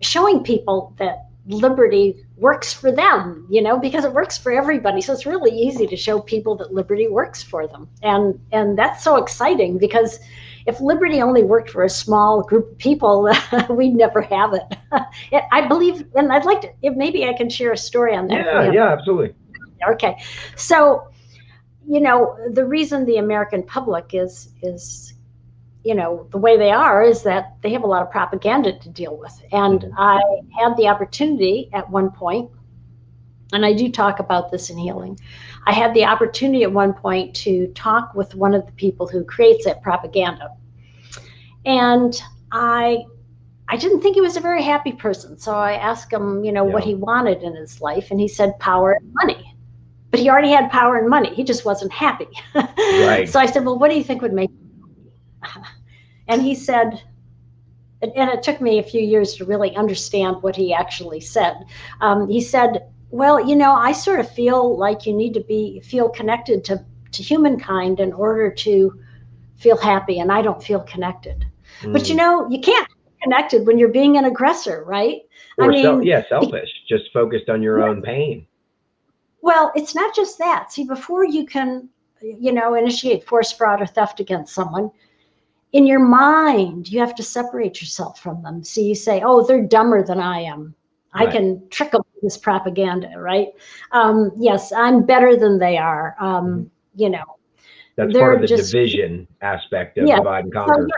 showing people that liberty works for them, because it works for everybody. So it's really easy to show people that liberty works for them. And that's so exciting, because if liberty only worked for a small group of people, we'd never have it. I believe, and I'd like to, if maybe I can share a story on that. Yeah, absolutely. Okay. So, the reason the American public is the way they are is that they have a lot of propaganda to deal with. And I had the opportunity at one point, and I do talk about this in healing, I had the opportunity at one point to talk with one of the people who creates that propaganda. And I didn't think he was a very happy person. So I asked him, what he wanted in his life. And he said power and money. But he already had power and money. He just wasn't happy. Right. So I said, well, what do you think would make you happy? And he said, and it took me a few years to really understand what he actually said. He said, well, I sort of feel like you need to feel connected to humankind in order to feel happy, and I don't feel connected. But you can't be connected when you're being an aggressor, right? Or selfish, just focused on your own pain. Well, it's not just that. See, before you can, initiate force, fraud, or theft against someone, in your mind, you have to separate yourself from them. So you say, oh, they're dumber than I am. I can trick them with this propaganda, right? Yes, I'm better than they are. That's part of the division aspect of divide and conquer.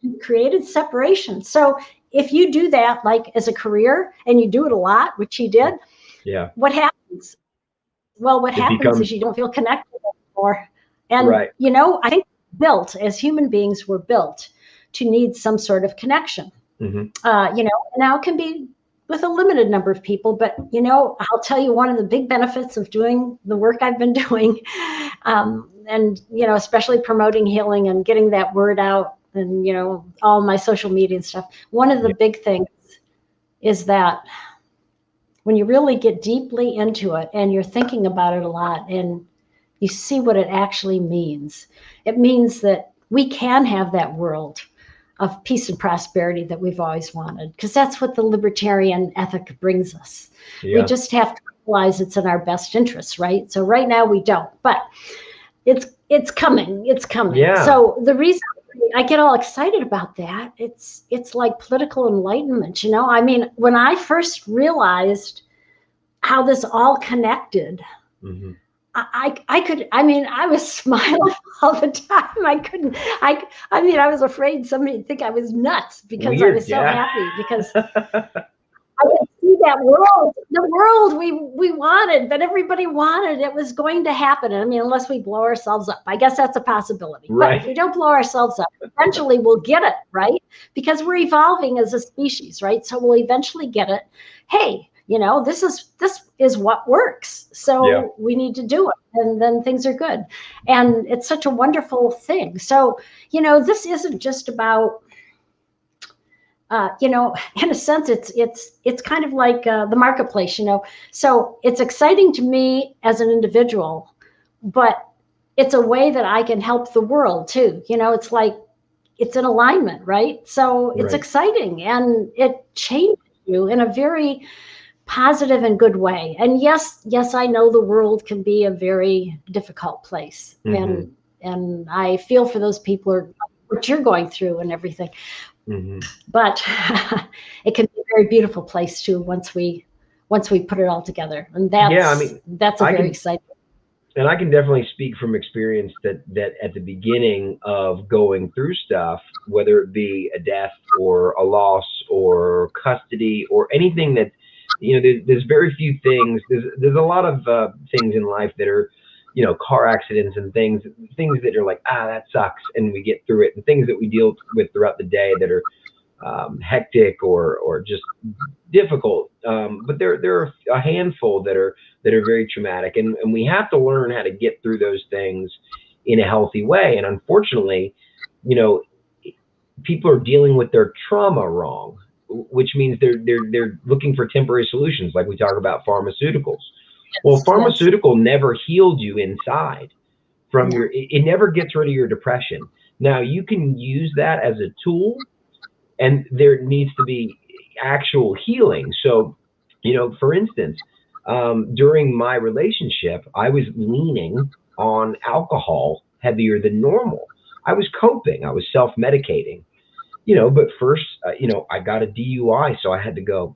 So created separation. So if you do that, like as a career, and you do it a lot, which he did, what happens? Well, what happens is you don't feel connected anymore. And, I think as human beings, we're built to need some sort of connection. Now it can be with a limited number of people, but, I'll tell you one of the big benefits of doing the work I've been doing, and, especially promoting healing and getting that word out and, all my social media and stuff. One of the big things is that when you really get deeply into it and you're thinking about it a lot and you see what it actually means, it means that we can have that world of peace and prosperity that we've always wanted, because that's what the libertarian ethic brings us. Yeah. We just have to realize it's in our best interests, right? So right now we don't, but it's coming. It's coming. Yeah. So the reason I get all excited about that, it's like political enlightenment, you know? I mean, when I first realized how this all connected, Mm-hmm. I was smiling all the time. I mean, I was afraid somebody would think I was nuts because Weird, I was so yeah. happy because I could see that world, the world we wanted, that everybody wanted. It was going to happen. I mean, unless we blow ourselves up. I guess that's a possibility. Right. But if we don't blow ourselves up, eventually we'll get it, right? Because we're evolving as a species, right? So we'll eventually get it. Hey, you know, this is what works. So Yeah. we need to do it. And then things are good. And it's such a wonderful thing. So, you know, this isn't just about, you know, in a sense, it's kind of like the marketplace, you know. So it's exciting to me as an individual, but it's a way that I can help the world too. You know, it's like it's in alignment, right? So it's Right. exciting and it changes you in a very positive and good way. And yes, I know the world can be a very difficult place, Mm-hmm. and I feel for those people who are what you're going through and everything. Mm-hmm. But it can be a very beautiful place too once we put it all together, and Yeah, I mean, that's a very exciting. And I can definitely speak from experience that at the beginning of going through stuff, whether it be a death or a loss or custody or anything that, you know, there's very few things. There's a lot of things in life that are, you know, car accidents and things that are like, that sucks, and we get through it, and things that we deal with throughout the day that are hectic or just difficult. But there are a handful that are very traumatic, and we have to learn how to get through those things in a healthy way. And unfortunately, you know, people are dealing with their trauma wrong, which means they're looking for temporary solutions, like we talk about pharmaceuticals. Well, pharmaceutical never healed you inside from it never gets rid of your depression. Now you can use that as a tool, and there needs to be actual healing. So, you know, for instance, during my relationship, I was leaning on alcohol heavier than normal. I was coping. I was self-medicating, you know, but first, you know, I got a DUI, so I had to go,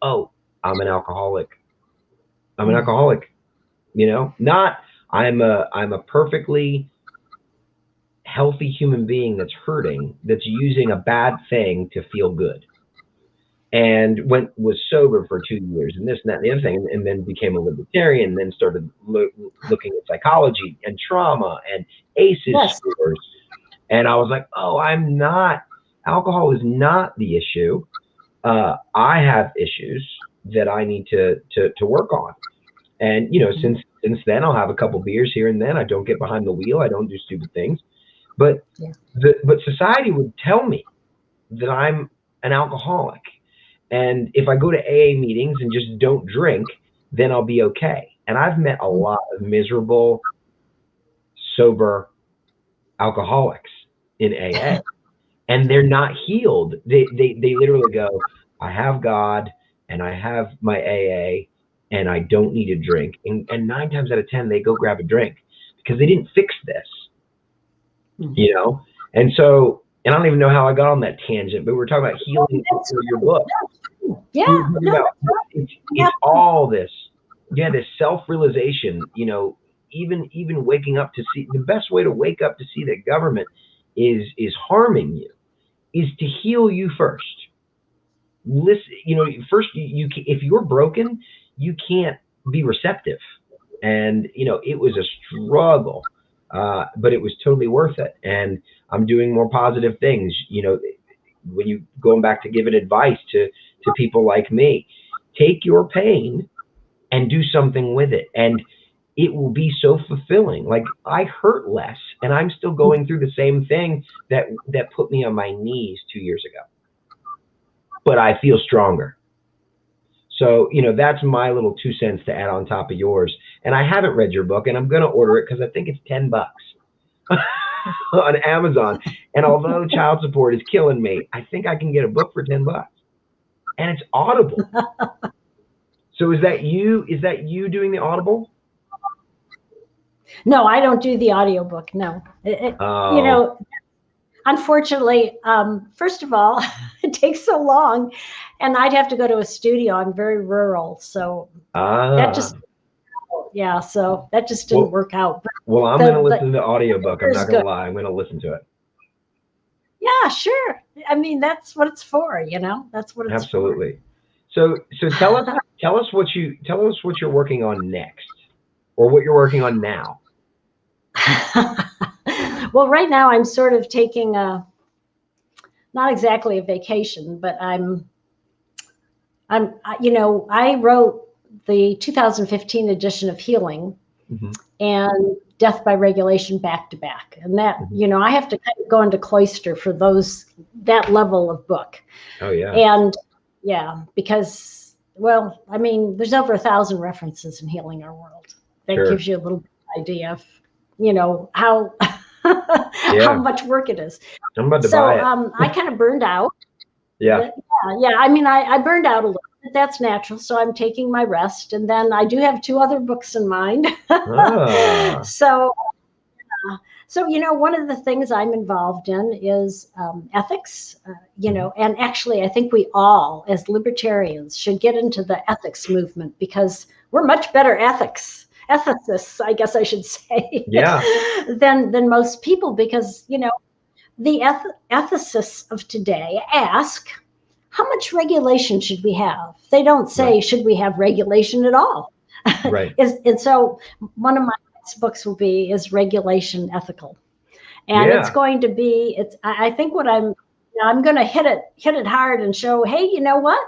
oh, I'm an alcoholic. I'm an alcoholic, you know, not I'm a perfectly healthy human being that's hurting, that's using a bad thing to feel good. And was sober for 2 years, and this and that and the other thing, and then became a libertarian, and then started looking at psychology and trauma and ACEs scores. And I was like, oh, I'm not, alcohol is not the issue. I have issues that I need to work on. And, you know, since then, I'll have a couple beers here and then. I don't get behind the wheel. I don't do stupid things. But but society would tell me that I'm an alcoholic. And if I go to AA meetings and just don't drink, then I'll be okay. And I've met a lot of miserable, sober alcoholics in AA, and they're not healed. They literally go, I have God and I have my AA and I don't need a drink. And 9 times out of 10, they go grab a drink because they didn't fix this, you know? And so, and I don't even know how I got on that tangent, but we're talking about healing through your book. Yeah. It's all this. Yeah, this self-realization, you know, even waking up to see, the best way to wake up to see that government is harming you is to heal you first. Listen, you know, first you if you're broken, you can't be receptive. And, you know, it was a struggle, but it was totally worth it. And I'm doing more positive things, you know, when you going back to giving advice to people like me, take your pain and do something with it. And it will be so fulfilling. Like, I hurt less, and I'm still going through the same thing that put me on my knees 2 years ago, but I feel stronger. So, that's my little 2 cents to add on top of yours. And I haven't read your book, and I'm going to order it because I think it's $10 on Amazon. And although child support is killing me, I think I can get a book for $10, and it's Audible. So is that you doing the Audible? No, I don't do the audiobook. No, unfortunately, first of all, it takes so long, and I'd have to go to a studio. I'm very rural, so that just didn't work out. But well, I'm going to listen to the audiobook. I'm not going to lie. I'm going to listen to it. Yeah, sure. I mean, that's what it's for, That's what it's Absolutely. So tell us what you're working on next, or what you're working on now. Well, right now I'm sort of taking not exactly a vacation, but I wrote the 2015 edition of Healing and Death by Regulation back to back. And that, I have to kind of go into cloister for that level of book. Oh, yeah. And yeah, because, well, I mean, there's over 1,000 references in Healing Our World. That gives you a little idea of, how how much work it is. I'm about to buy it. I kind of burned out. Yeah. I mean, I burned out a little bit. That's natural. So I'm taking my rest. And then I do have 2 other books in mind. So, one of the things I'm involved in is ethics, and actually I think we all, as libertarians, should get into the ethics movement, because we're much better ethicists, I guess I should say, than most people, because, the ethicists of today ask, how much regulation should we have? They don't say, should we have regulation at all? Right. And so one of my next books is Regulation Ethical. And it's going to be, I think what I'm going to hit it hard and show, hey, you know what?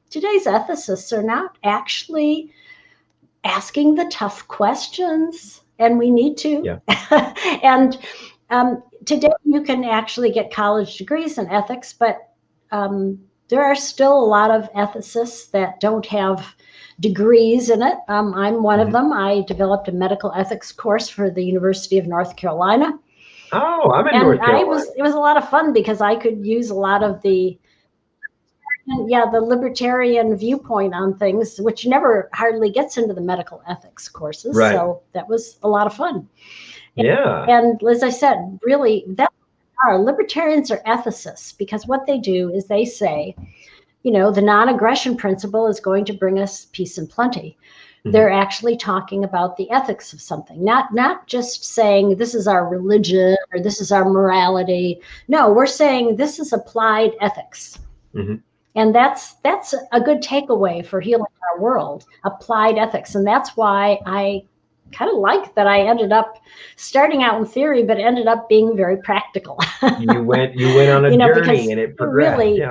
Today's ethicists are not actually asking the tough questions, and we need to. Yeah. And today you can actually get college degrees in ethics, but there are still a lot of ethicists that don't have degrees in it. I'm one of them. I developed a medical ethics course for the University of North Carolina. Oh, I'm in North Carolina. It was a lot of fun, because I could use a lot of the libertarian viewpoint on things, which never hardly gets into the medical ethics courses. Right. So that was a lot of fun. Yeah. And as I said, really, libertarians are ethicists, because what they do is they say, the non-aggression principle is going to bring us peace and plenty. They're actually talking about the ethics of something, not just saying this is our religion or this is our morality. No, we're saying this is applied ethics. And that's a good takeaway for Healing Our World, applied ethics. And that's why I kind of like that I ended up starting out in theory, but ended up being very practical. you went on a journey, and it progressed. Really,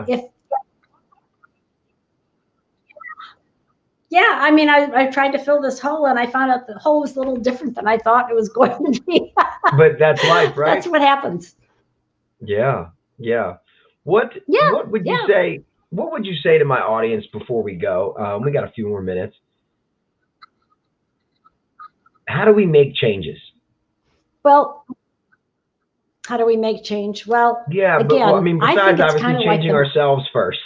I mean, I tried to fill this hole, and I found out the hole was a little different than I thought it was going to be. But that's life, right? That's what happens. Yeah. What would you say? What would you say to my audience before we go? We got a few more minutes. How do we make changes? Well, how do we make change? Well, again, besides obviously changing ourselves first.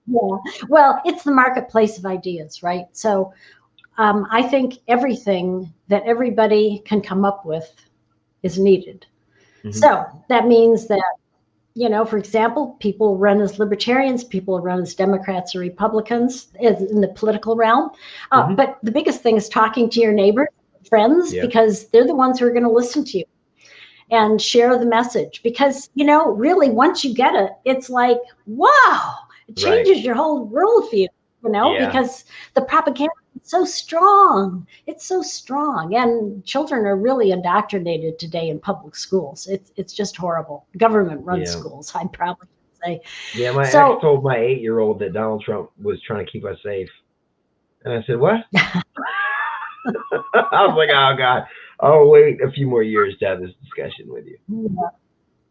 Yeah, well, it's the marketplace of ideas, right? So I think everything that everybody can come up with is needed. So that means that, for example, people run as libertarians, people run as Democrats or Republicans in the political realm. But the biggest thing is talking to your neighbors, friends, because they're the ones who are going to listen to you and share the message. Because, really, once you get it, it's like, wow, it changes your whole worldview, because the propaganda is so strong. It's so strong. And children are really indoctrinated today in public schools. It's just horrible. Government run schools, I'd probably say. Yeah, my ex told my 8-year-old that Donald Trump was trying to keep us safe. And I said, what? I was like, oh, God. I'll wait a few more years to have this discussion with you.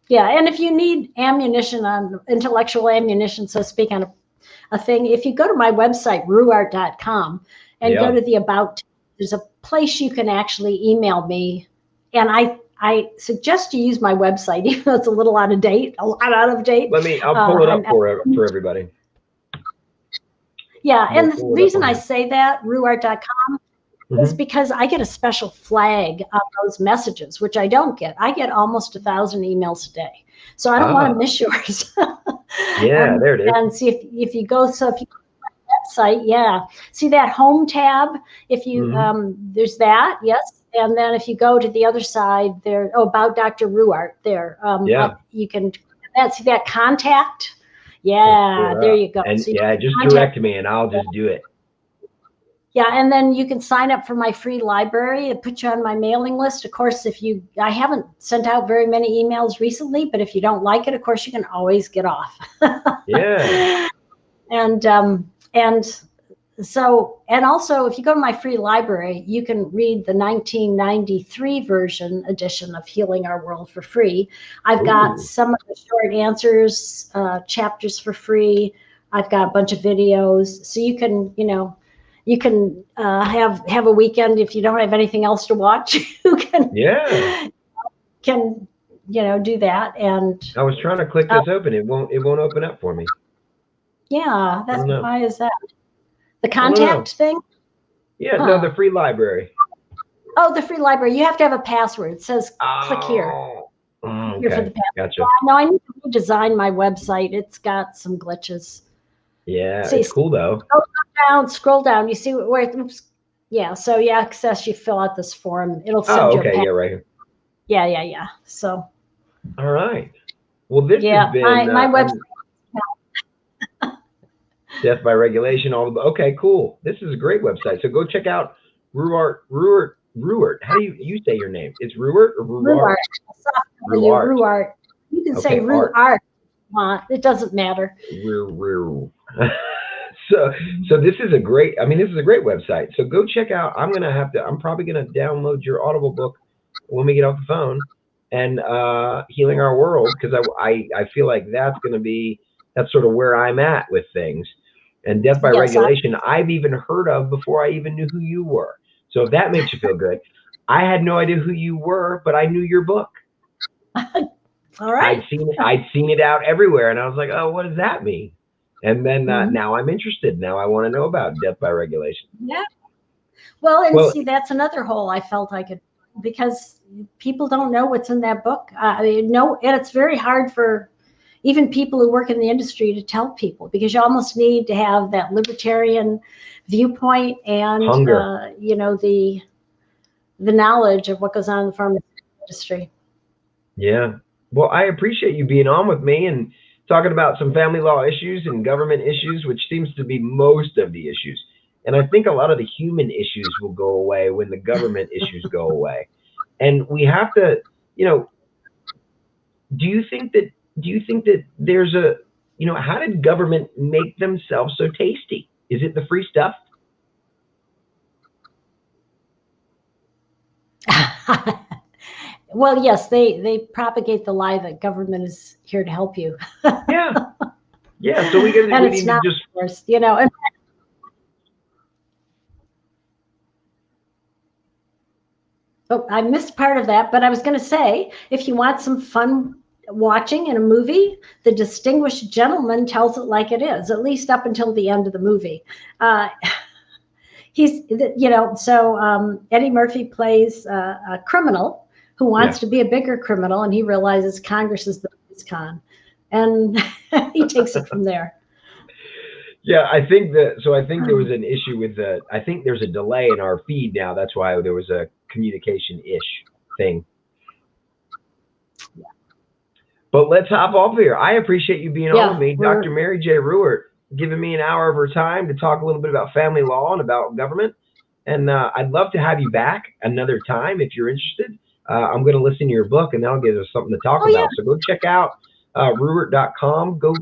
Yeah, and if you need ammunition, on intellectual ammunition, so to speak, on a thing. If you go to my website, ruwart.com, and go to the About, there's a place you can actually email me. And I suggest you use my website, even though it's a little out of date, a lot out of date. I'll pull it up for everybody. Yeah, and the reason I say that, ruwart.com, is because I get a special flag on those messages, which I don't get. I get almost 1,000 emails a day. So I don't want to miss yours. Yeah, there it is. And see if you go, so if you go to my website, see that home tab, if you, there's that, yes. And then if you go to the other side there, About Dr. Ruwart there, you can see that contact. Yeah, there you go. And so just direct me and I'll just do it. Yeah, and then you can sign up for my free library and put you on my mailing list. Of course, I haven't sent out very many emails recently, but if you don't like it, of course, you can always get off. Yeah. And also, if you go to my free library, you can read the 1993 edition of Healing Our World for free. I've got some of the short answers chapters for free. I've got a bunch of videos, so you can, you can have a weekend if you don't have anything else to watch. You can do that. And I was trying to click this open. It won't open up for me. Yeah, why is that? The contact thing? Yeah, no, the free library. Oh, the free library. You have to have a password. It says click here. Okay. Here for the password. Gotcha. No, I need to redesign my website. It's got some glitches. Yeah, it's cool though. Scroll down. You see where? Oops. Yeah. So access. You fill out this form. It'll send you a password. Yeah, right here. Yeah. So. All right. Well, this has been my website. Death by Regulation. Okay, cool. This is a great website. So go check out Ruwart. How do you say your name? It's Ruwart or Ruwart? Ruwart. You can say Ruwart. It doesn't matter. So this is a great. This is a great website. So go check out. I'm probably gonna download your Audible book when we get off the phone, and Healing Our World, because I feel like that's sort of where I'm at with things. And Death by Regulation, I've even heard of before I even knew who you were. So if that makes you feel good, I had no idea who you were, but I knew your book. All right. I'd seen it out everywhere, and I was like, oh, what does that mean? And then now I'm interested. Now I want to know about Death by Regulation. Yeah. Well, see, that's another hole I felt I could, because people don't know what's in that book. And it's very hard for even people who work in the industry to tell people, because you almost need to have that libertarian viewpoint and the knowledge of what goes on in the pharmaceutical industry. Yeah. Well, I appreciate you being on with me and talking about some family law issues and government issues, which seems to be most of the issues. And I think a lot of the human issues will go away when the government issues go away. And we have to, do you think that there's how did government make themselves so tasty? Is it the free stuff? Well, yes, they propagate the lie that government is here to help you. Yeah. So we need to just, of course, and I missed part of that, but I was going to say, if you want some fun watching in a movie, The Distinguished Gentleman tells it like it is, at least up until the end of the movie. Eddie Murphy plays a criminal who wants to be a bigger criminal, and he realizes Congress is the biggest con, and he takes it from there. Yeah, I think there was an issue with I think there's a delay in our feed now. That's why there was a communication-ish thing. But let's hop off here. I appreciate you being on with me, Dr. Mary J Ruwart, giving me an hour of her time to talk a little bit about family law and about government. And I'd love to have you back another time if you're interested. I'm going to listen to your book, and that'll give us something to talk about. Yeah. So go check out Ruwart.com. Go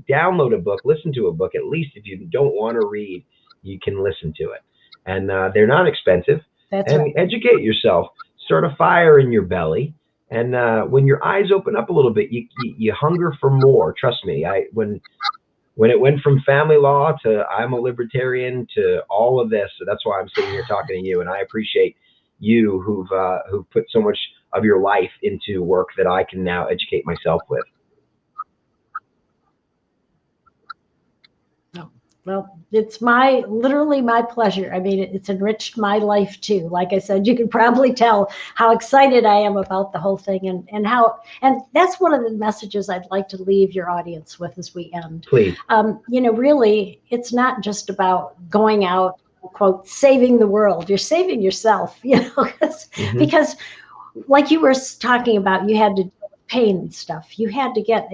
download a book, listen to a book. At least if you don't want to read, you can listen to it. And they're not expensive. That's right. Educate yourself. Start a fire in your belly. And when your eyes open up a little bit, you hunger for more. Trust me. When when it went from family law to I'm a libertarian to all of this. So that's why I'm sitting here talking to you, and I appreciate you who've put so much of your life into work that I can now educate myself with. Well, it's literally my pleasure. I mean, it's enriched my life too. Like I said, you can probably tell how excited I am about the whole thing, and that's one of the messages I'd like to leave your audience with as we end. Please. Really, it's not just about going out, quote, saving the world. You're saving yourself, because like you were talking about, you had to deal with pain and stuff. You had to get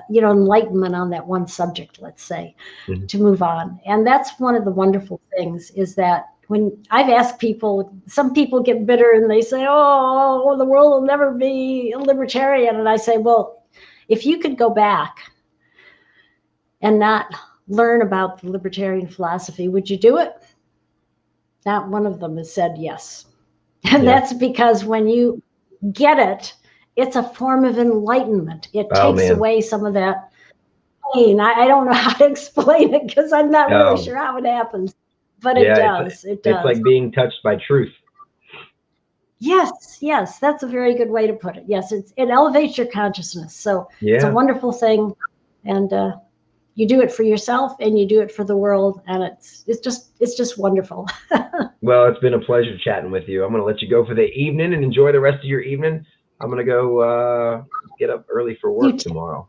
enlightenment on that one subject, let's say, to move on. And that's one of the wonderful things, is that when I've asked people, some people get bitter and they say, oh, the world will never be a libertarian. And I say, well, if you could go back and not learn about the libertarian philosophy, would you do it? Not one of them has said yes. And that's because when you get it, it's a form of enlightenment. It takes away some of that pain. I don't know how to explain it because I'm not really sure how it happens, but it does. It does. It's like being touched by truth. Yes, that's a very good way to put it. Yes, it elevates your consciousness. So it's a wonderful thing, and you do it for yourself and you do it for the world, and it's just wonderful. Well, it's been a pleasure chatting with you. I'm going to let you go for the evening and enjoy the rest of your evening. I'm going to go get up early for work tomorrow.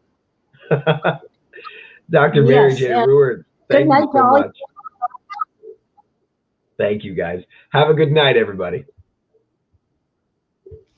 Dr. Mary J Ruwart, thank you so much. Thank you, guys. Have a good night, everybody.